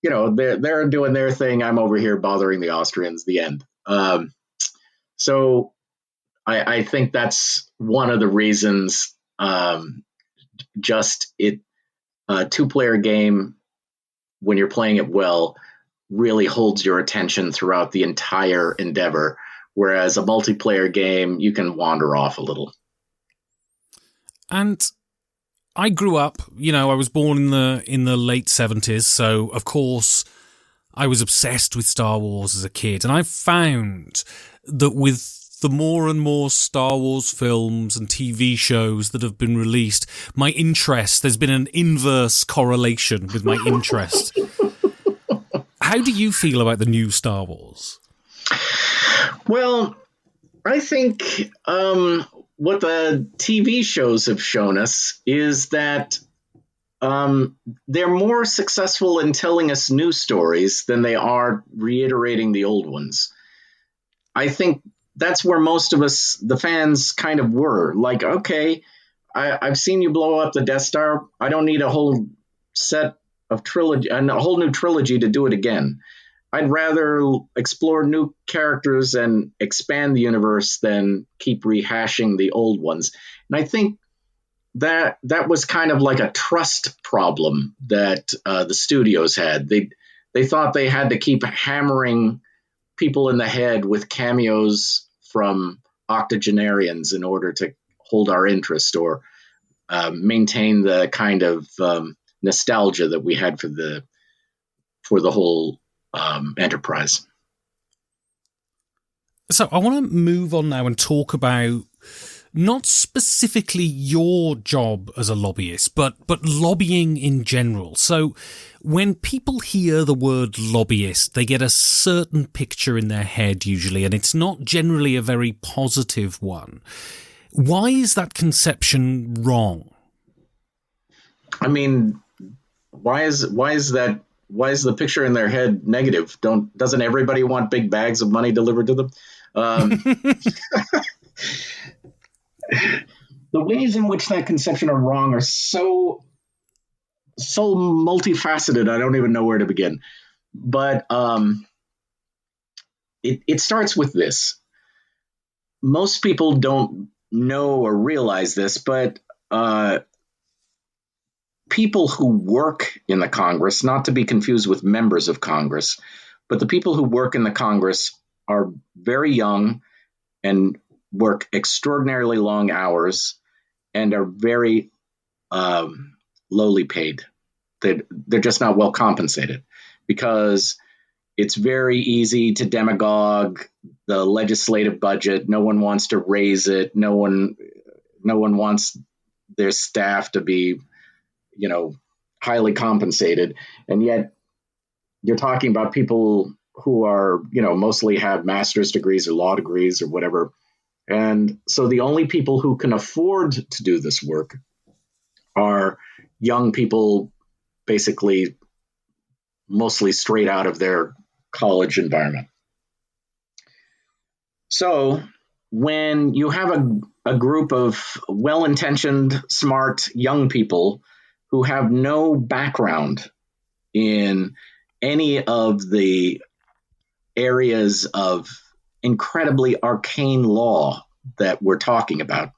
They're doing their thing. I'm over here bothering the Austrians, the end. So I think that's one of the reasons a 2-player game, when you're playing it well, really holds your attention throughout the entire endeavor. Whereas a multiplayer game, you can wander off a little. And I grew up, I was born in the late 70s, so of course I was obsessed with Star Wars as a kid, and I found that with the more and more Star Wars films and TV shows that have been released, there's been an inverse correlation with my interest. How do you feel about the new Star Wars? Well, I think what the TV shows have shown us is that they're more successful in telling us new stories than they are reiterating the old ones. I think that's where most of us, the fans, kind of were. Like, okay, I've seen you blow up the Death Star. I don't need a whole set of trilogy and a whole new trilogy to do it again. I'd rather explore new characters and expand the universe than keep rehashing the old ones. And I think that was kind of like a trust problem that the studios had. They thought they had to keep hammering people in the head with cameos from octogenarians in order to hold our interest or maintain the kind of nostalgia that we had for the whole enterprise. So I want to move on now and talk about not specifically your job as a lobbyist, but lobbying in general. So when people hear the word lobbyist, they get a certain picture in their head usually, and it's not generally a very positive one. Why is that conception wrong? I mean, why is the picture in their head negative? Doesn't everybody want big bags of money delivered to them? The ways in which that conception are wrong are so multifaceted. I don't even know where to begin. But it starts with this. Most people don't know or realize this, but people who work in the Congress, not to be confused with members of Congress, but the people who work in the Congress are very young and work extraordinarily long hours and are very lowly paid. They're just not well compensated because it's very easy to demagogue the legislative budget. No one wants to raise it. No one wants their staff to be, highly compensated. And yet you're talking about people who are, mostly have master's degrees or law degrees or whatever. And so the only people who can afford to do this work are young people, basically mostly straight out of their college environment. So when you have a group of well-intentioned, smart young people who have no background in any of the areas of incredibly arcane law that we're talking about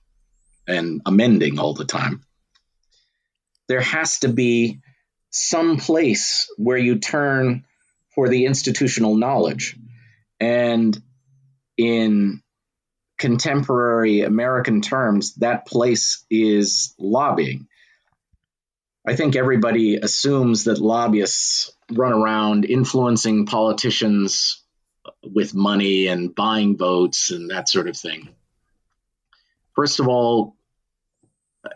and amending all the time, there has to be some place where you turn for the institutional knowledge. And in contemporary American terms, that place is lobbying. I think everybody assumes that lobbyists run around influencing politicians with money and buying votes and that sort of thing. First of all,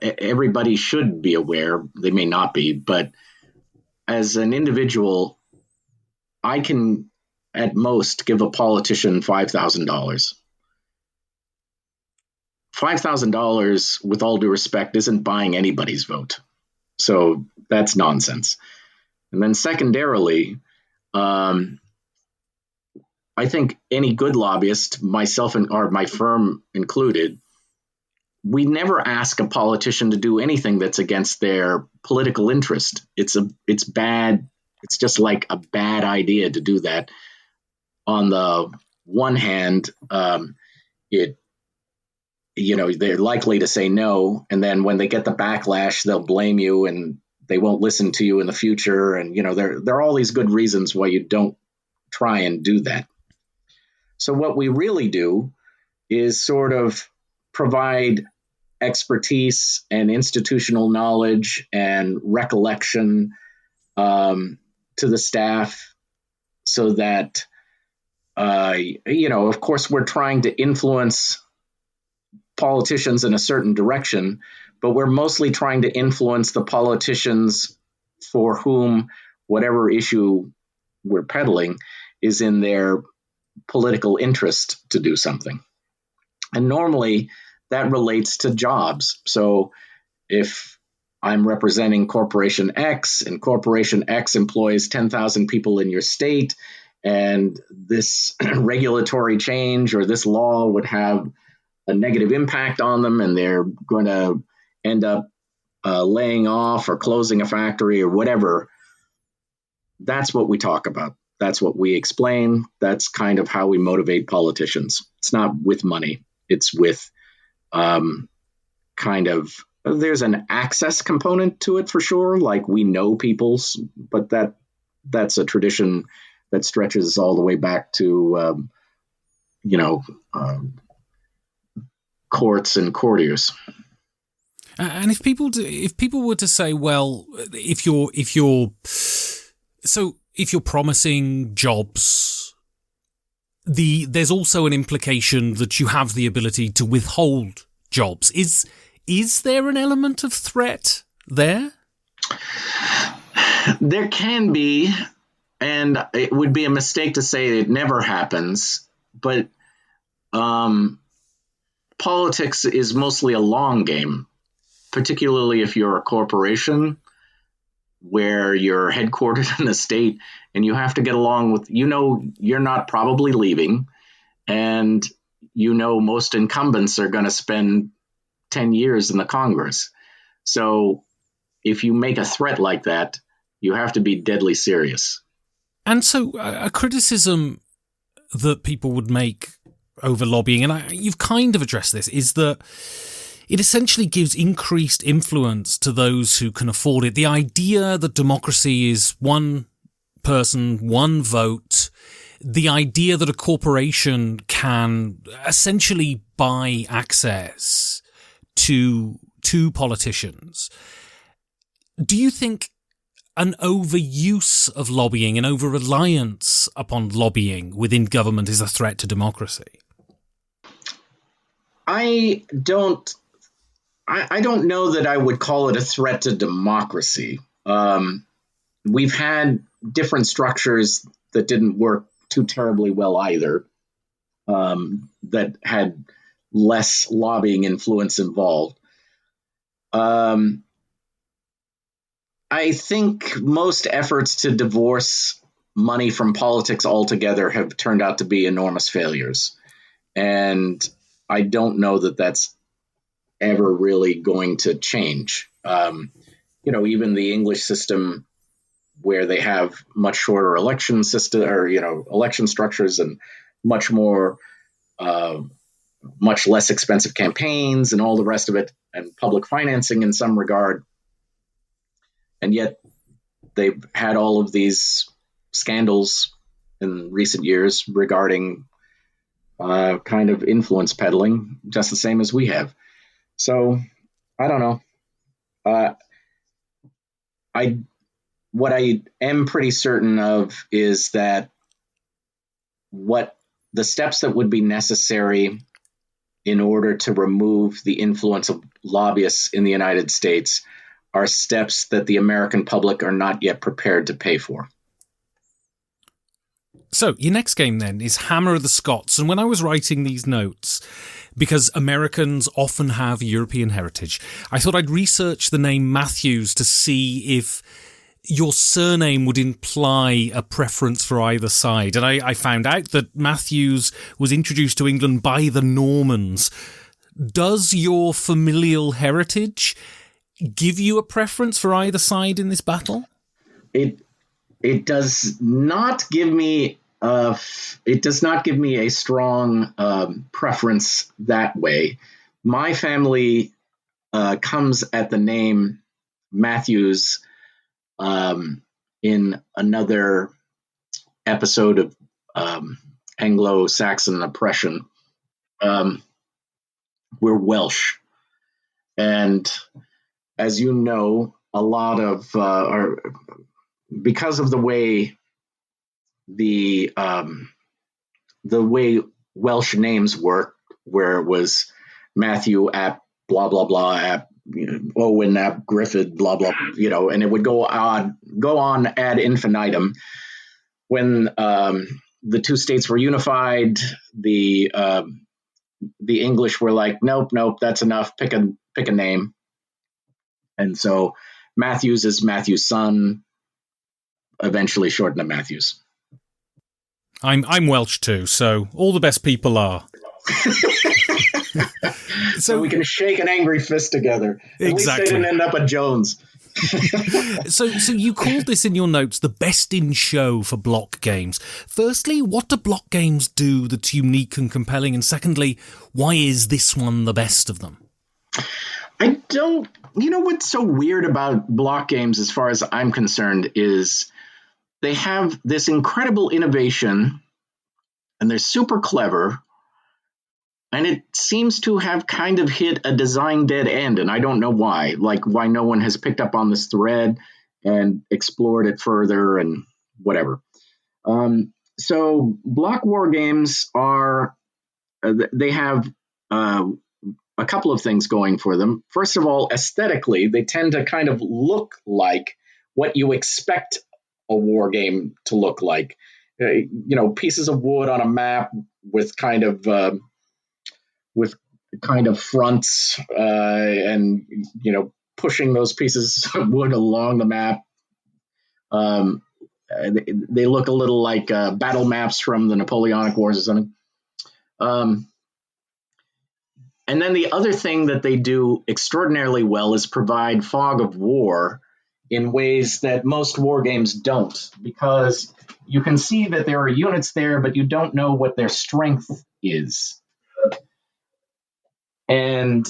everybody should be aware, they may not be, but as an individual, I can at most give a politician $5,000. $5,000, with all due respect, isn't buying anybody's vote. So that's nonsense. And then secondarily, I think any good lobbyist, myself or my firm included, we never ask a politician to do anything that's against their political interest. It's bad. It's just like a bad idea to do that. On the one hand, they're likely to say no, and then when they get the backlash, they'll blame you and they won't listen to you in the future. And there are all these good reasons why you don't try and do that. So what we really do is sort of provide expertise and institutional knowledge and recollection to the staff so that, of course, we're trying to influence politicians in a certain direction, but we're mostly trying to influence the politicians for whom whatever issue we're peddling is in their political interest to do something. And normally that relates to jobs. So if I'm representing Corporation X and Corporation X employs 10,000 people in your state, and this regulatory change or this law would have a negative impact on them, and they're going to end up laying off or closing a factory or whatever, that's what we talk about. That's what we explain. That's kind of how we motivate politicians. It's not with money. It's with there's an access component to it for sure. Like we know people, but that's a tradition that stretches all the way back to, courts and courtiers. And if people were to say, well, if you're promising jobs, there's also an implication that you have the ability to withhold jobs. Is there an element of threat there? There can be, and it would be a mistake to say it never happens, but politics is mostly a long game, particularly if you're a corporation where you're headquartered in the state and you have to get along with, you're not probably leaving, and most incumbents are going to spend 10 years in the Congress. So if you make a threat like that, you have to be deadly serious. And so a criticism that people would make over lobbying, and you've kind of addressed this, is that it essentially gives increased influence to those who can afford it. The idea that democracy is one person, one vote, the idea that a corporation can essentially buy access to politicians. Do you think an overuse of lobbying, an over-reliance upon lobbying within government is a threat to democracy? I don't know that I would call it a threat to democracy. We've had different structures that didn't work too terribly well either, that had less lobbying influence involved. I think most efforts to divorce money from politics altogether have turned out to be enormous failures. And I don't know that that's ever really going to change. Even the English system, where they have much shorter election system or election structures and much less expensive campaigns and all the rest of it, and public financing in some regard. And yet they've had all of these scandals in recent years regarding kind of influence peddling, just the same as we have. So I don't know. What I am pretty certain of is that what the steps that would be necessary in order to remove the influence of lobbyists in the United States are steps that the American public are not yet prepared to pay for. So your next game then is Hammer of the Scots. And when I was writing these notes, because Americans often have European heritage, I thought I'd research the name Matthews to see if your surname would imply a preference for either side. And I found out that Matthews was introduced to England by the Normans. Does your familial heritage give you a preference for either side in this battle? It does not give me a strong preference that way. My family comes at the name Matthews in another episode of Anglo-Saxon oppression. We're Welsh. And as you know, a lot of, because of the way the way Welsh names work, where it was Matthew ap blah blah blah ap Owen ap Griffith blah blah, and it would go on ad infinitum. When the two states were unified, the English were like, nope, that's enough. Pick a name, and so Matthews is Matthew's son, eventually shortened to Matthews. I'm Welsh too, so all the best people are. So we can shake an angry fist together. At exactly. least they didn't end up at Jones. So you called this in your notes the best in show for block games. Firstly, what do block games do that's unique and compelling? And secondly, why is this one the best of them? You know what's so weird about block games, as far as I'm concerned, is they have this incredible innovation and they're super clever. And it seems to have kind of hit a design dead end, and I don't know why. Like, why no one has picked up on this thread and explored it further and whatever. So block war games they have a couple of things going for them. First of all, aesthetically, they tend to kind of look like what you expect a war game to look like. Pieces of wood on a map with kind of fronts and pushing those pieces of wood along the map. They look a little like battle maps from the Napoleonic Wars or something. And then the other thing that they do extraordinarily well is provide fog of war in ways that most war games don't, because you can see that there are units there, but you don't know what their strength is. And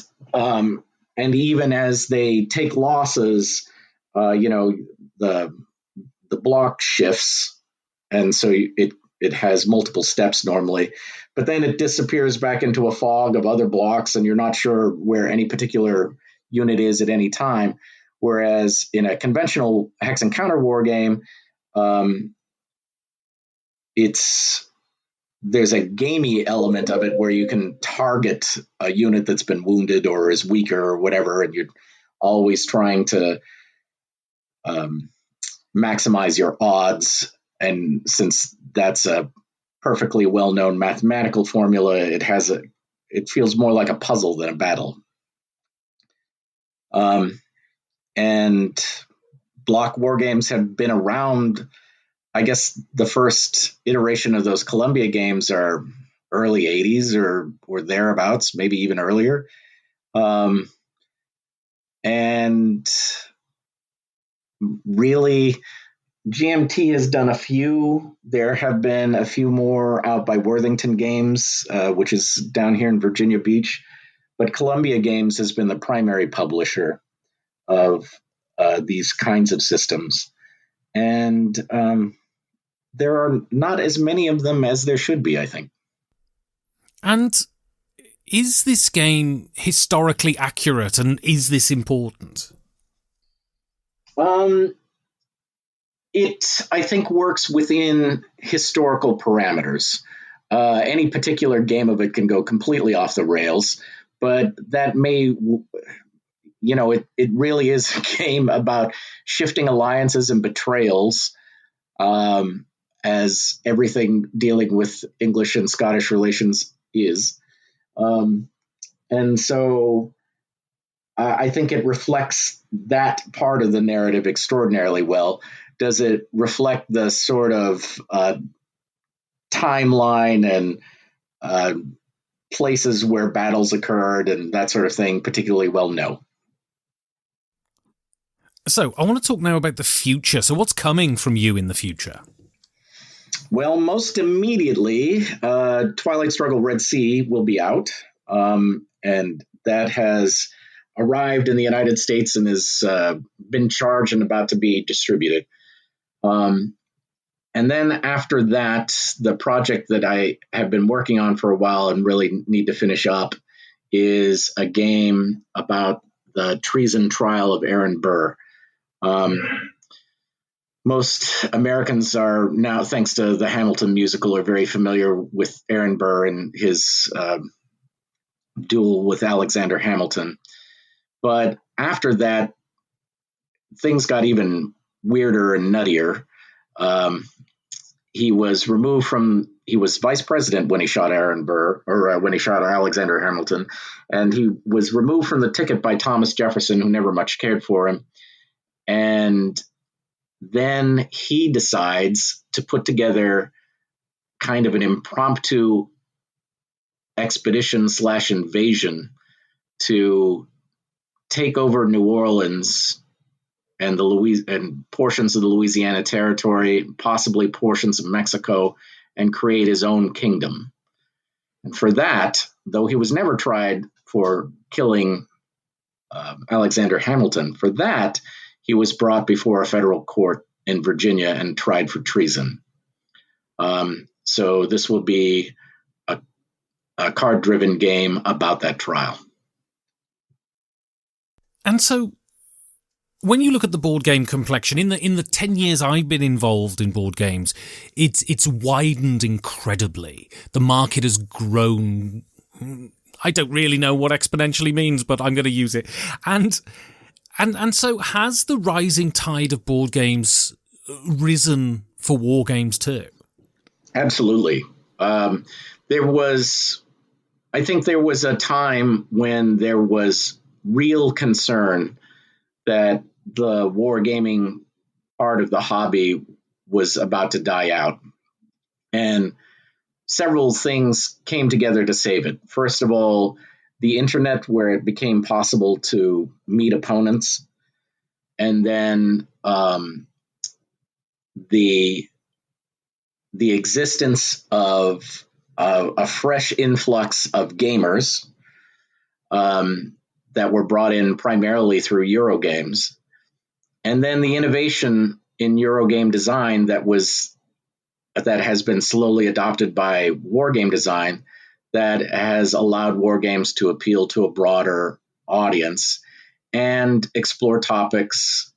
even as they take losses, the block shifts, and so it has multiple steps normally, but then it disappears back into a fog of other blocks, and you're not sure where any particular unit is at any time. Whereas in a conventional hex and counter war game, there's a gamey element of it where you can target a unit that's been wounded or is weaker or whatever, and you're always trying to maximize your odds. And since that's a perfectly well-known mathematical formula, it feels more like a puzzle than a battle. And block war games have been around. I guess the first iteration of those Columbia games are early 80s or thereabouts, maybe even earlier. And really, GMT has done a few. There have been a few more out by Worthington Games, which is down here in Virginia Beach. But Columbia Games has been the primary publisher of these kinds of systems. And there are not as many of them as there should be, I think. And is this game historically accurate, and is this important? It, I think, works within historical parameters. Any particular game of it can go completely off the rails, but that may, it really is a game about shifting alliances and betrayals, as everything dealing with English and Scottish relations is. And so I think it reflects that part of the narrative extraordinarily well. Does it reflect the sort of timeline and places where battles occurred and that sort of thing particularly well? No. So I want to talk now about the future. So what's coming from you in the future? Well, most immediately, Twilight Struggle Red Sea will be out. And that has arrived in the United States and has been charged and about to be distributed. And then after that, the project that I have been working on for a while and really need to finish up is a game about the treason trial of Aaron Burr. Most Americans are now, thanks to the Hamilton musical, are very familiar with Aaron Burr and his duel with Alexander Hamilton. But after that, things got even weirder and nuttier. He was vice president when he shot Aaron Burr, or when he shot Alexander Hamilton, and he was removed from the ticket by Thomas Jefferson, who never much cared for him. And then he decides to put together kind of an impromptu expedition / invasion to take over New Orleans and and portions of the Louisiana Territory, possibly portions of Mexico, and create his own kingdom. And for that, though he was never tried for killing Alexander Hamilton, for that he was brought before a federal court in Virginia and tried for treason. So this will be a card-driven game about that trial. And so, when you look at the board game complexion, in the 10 years I've been involved in board games, it's widened incredibly. The market has grown. I don't really know what exponentially means, but I'm going to use it. And so, has the rising tide of board games risen for war games too? Absolutely. I think there was a time when there was real concern that the wargaming part of the hobby was about to die out. And several things came together to save it. First of all, the internet, where it became possible to meet opponents. And then the existence of a fresh influx of gamers that were brought in primarily through Eurogames. And then the innovation in Eurogame design that has been slowly adopted by wargame design that has allowed wargames to appeal to a broader audience and explore topics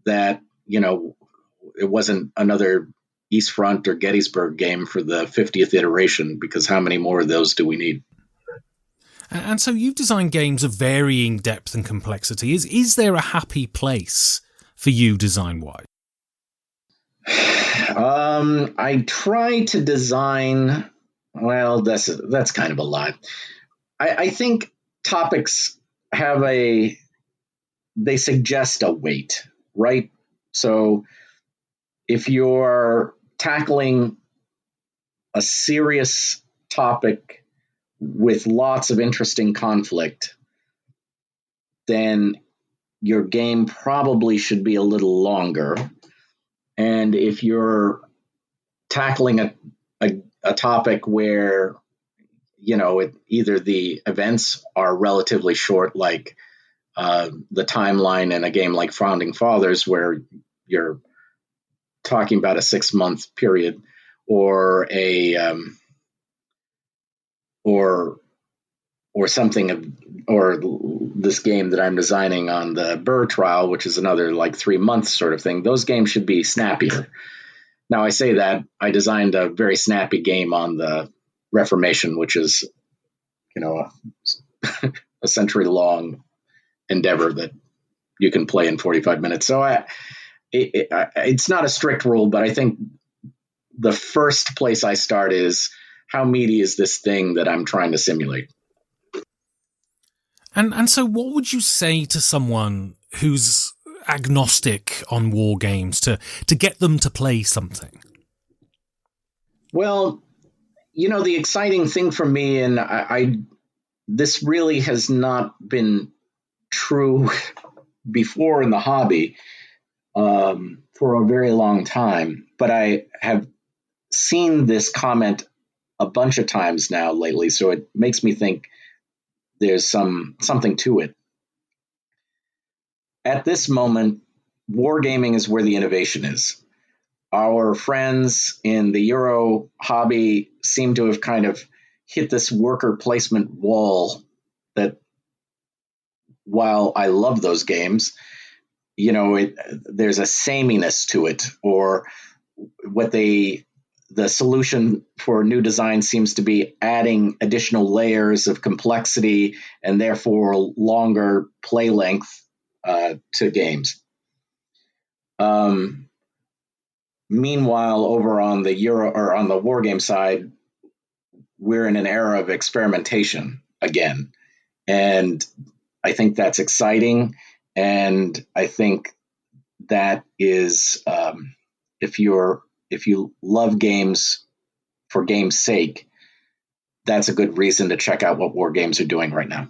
that, it wasn't another East Front or Gettysburg game for the 50th iteration, because how many more of those do we need? And so you've designed games of varying depth and complexity. Is there a happy place for you design-wise? I try to design, well, that's kind of a lot. I think topics they suggest a weight, right? So if you're tackling a serious topic with lots of interesting conflict, then your game probably should be a little longer. And if you're tackling a topic where, either the events are relatively short, like the timeline in a game like Founding Fathers, where you're talking about a 6-month period, or this game that I'm designing on the Burr trial, which is another like 3 months sort of thing. Those games should be snappier. Now, I say that I designed a very snappy game on the Reformation, which is, a century-long endeavor that you can play in 45 minutes. So it's not a strict rule, but I think the first place I start is, how meaty is this thing that I'm trying to simulate? And so what would you say to someone who's agnostic on war games to get them to play something? Well, the exciting thing for me, and this really has not been true before in the hobby for a very long time, but I have seen this comment a bunch of times now lately, so it makes me think there's something to it. At this moment, wargaming is where the innovation is. our friends in the Euro hobby seem to have kind of hit this worker placement wall that, while I love those games, there's a sameness to it, or the solution for new design seems to be adding additional layers of complexity and therefore longer play length to games. Meanwhile, over on the war game side, we're in an era of experimentation again, and I think that's exciting. And I think that is, if you love games for game's sake, that's a good reason to check out what war games are doing right now.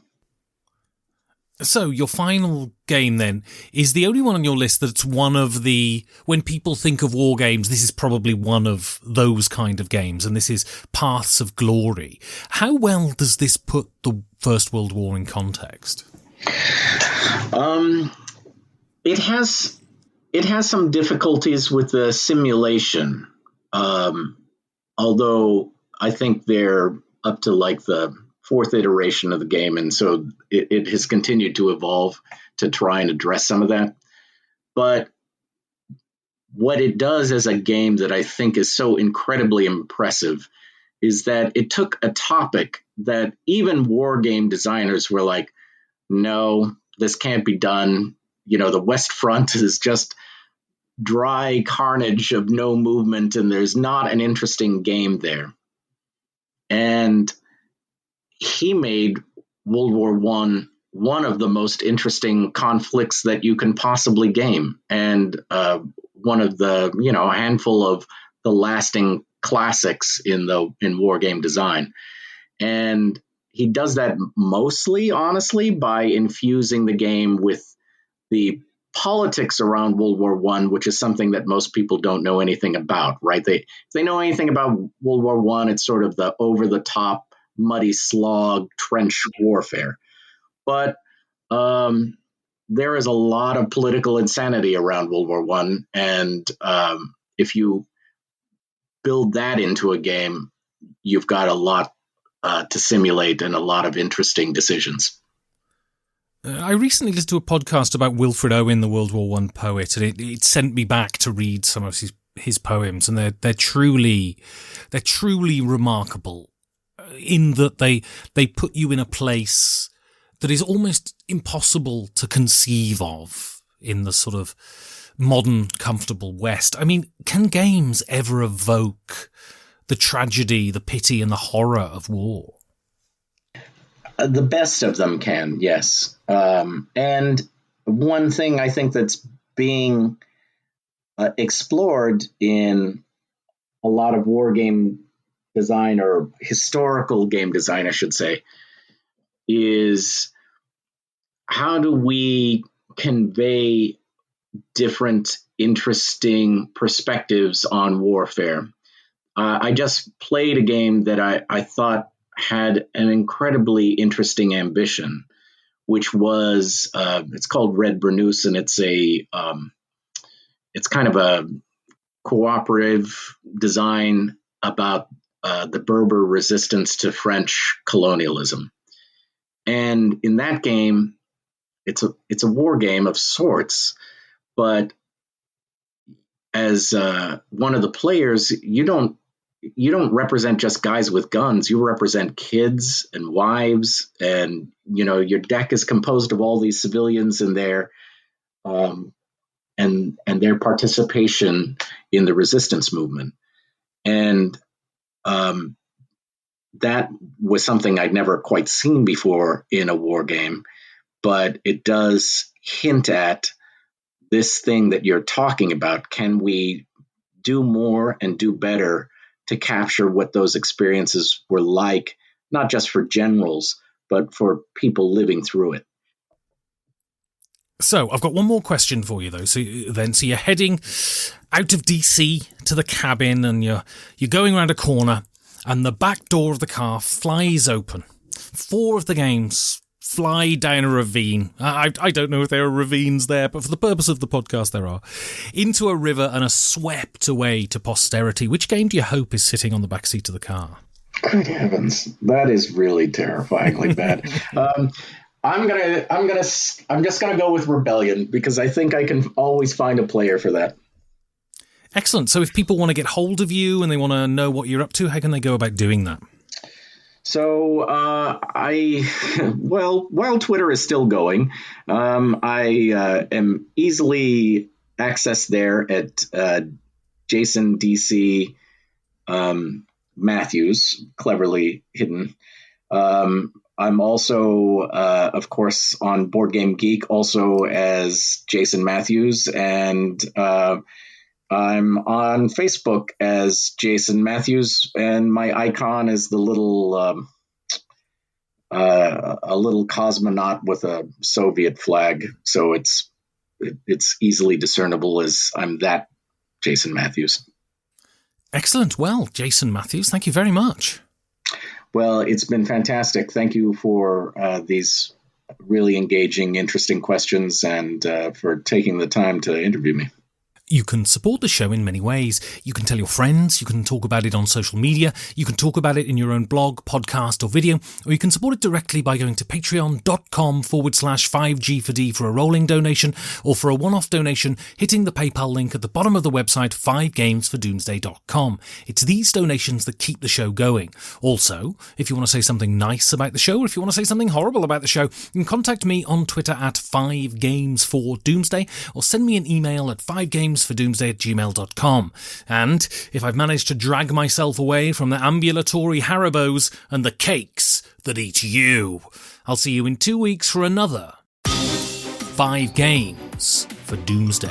So your final game then is the only one on your list that's one of the, when people think of war games, this is probably one of those kind of games, and this is Paths of Glory. How well does this put the First World War in context? It has some difficulties with the simulation, although I think they're up to like the fourth iteration of the game, and so it has continued to evolve to try and address some of that. But what it does as a game that I think is so incredibly impressive is that it took a topic that even war game designers were like, no, this can't be done. The West Front is just dry carnage of no movement, and there's not an interesting game there. And he made World War I one of the most interesting conflicts that you can possibly game, and one of the a handful of the lasting classics in war game design. And he does that mostly, honestly, by infusing the game with the politics around World War I, which is something that most people don't know anything about, right? If they know anything about World War I, it's sort of the over-the-top, muddy slog, trench warfare. But there is a lot of political insanity around World War I, and if you build that into a game, you've got a lot to simulate and a lot of interesting decisions. I recently listened to a podcast about Wilfred Owen, the World War I poet, and it sent me back to read some of his poems, and they're truly remarkable in that they put you in a place that is almost impossible to conceive of in the sort of modern, comfortable West. I mean, can games ever evoke the tragedy, the pity, and the horror of war? The best of them can, yes. And one thing I think that's being explored in a lot of war game design, or historical game design, I should say, is how do we convey different interesting perspectives on warfare? I just played a game that I thought had an incredibly interesting ambition, which was it's called Red Burnous, and it's kind of a cooperative design about the Berber resistance to French colonialism. And in that game, it's a war game of sorts, but as one of the players, you don't represent just guys with guns. You represent kids and wives, and your deck is composed of all these civilians and their participation in the resistance movement. And that was something I'd never quite seen before in a war game, but it does hint at this thing that you're talking about. Can we do more and do better to capture what those experiences were like, not just for generals, but for people living through it? So I've got one more question for you, though. So you're heading out of DC to the cabin, and you're going around a corner, and the back door of the car flies open. 4 of the game's fly down a ravine. I don't know if there are ravines there, but for the purpose of the podcast, there are. Into a river and are swept away to posterity. Which game do you hope is sitting on the backseat of the car? Good heavens, that is really terrifyingly bad. I'm just gonna go with Rebellion because I think I can always find a player for that. Excellent. So if people want to get hold of you and they want to know what you're up to, how can they go about doing that? So while Twitter is still going, I am easily accessed there at Jason DC Matthews, cleverly hidden. I'm also, of course, on Board Game Geek, also as Jason Matthews, and I'm on Facebook as Jason Matthews, and my icon is the little a little cosmonaut with a Soviet flag, so it's easily discernible as I'm that Jason Matthews. Excellent. Well, Jason Matthews, thank you very much. Well, it's been fantastic. Thank you for these really engaging, interesting questions and for taking the time to interview me. You can support the show in many ways. You can tell your friends, you can talk about it on social media, you can talk about it in your own blog, podcast or video, or you can support it directly by going to patreon.com/5G4D for a rolling donation, or for a one-off donation, hitting the PayPal link at the bottom of the website 5gamesfordoomsday.com. It's these donations that keep the show going. Also, if you want to say something nice about the show, or if you want to say something horrible about the show, you can contact me on Twitter at 5gamesfordoomsday, or send me an email at 5gamesfordoomsday@gmail.com. And if I've managed to drag myself away from the ambulatory Haribos and the cakes that eat you, I'll see you in 2 weeks for another 5 Games for Doomsday.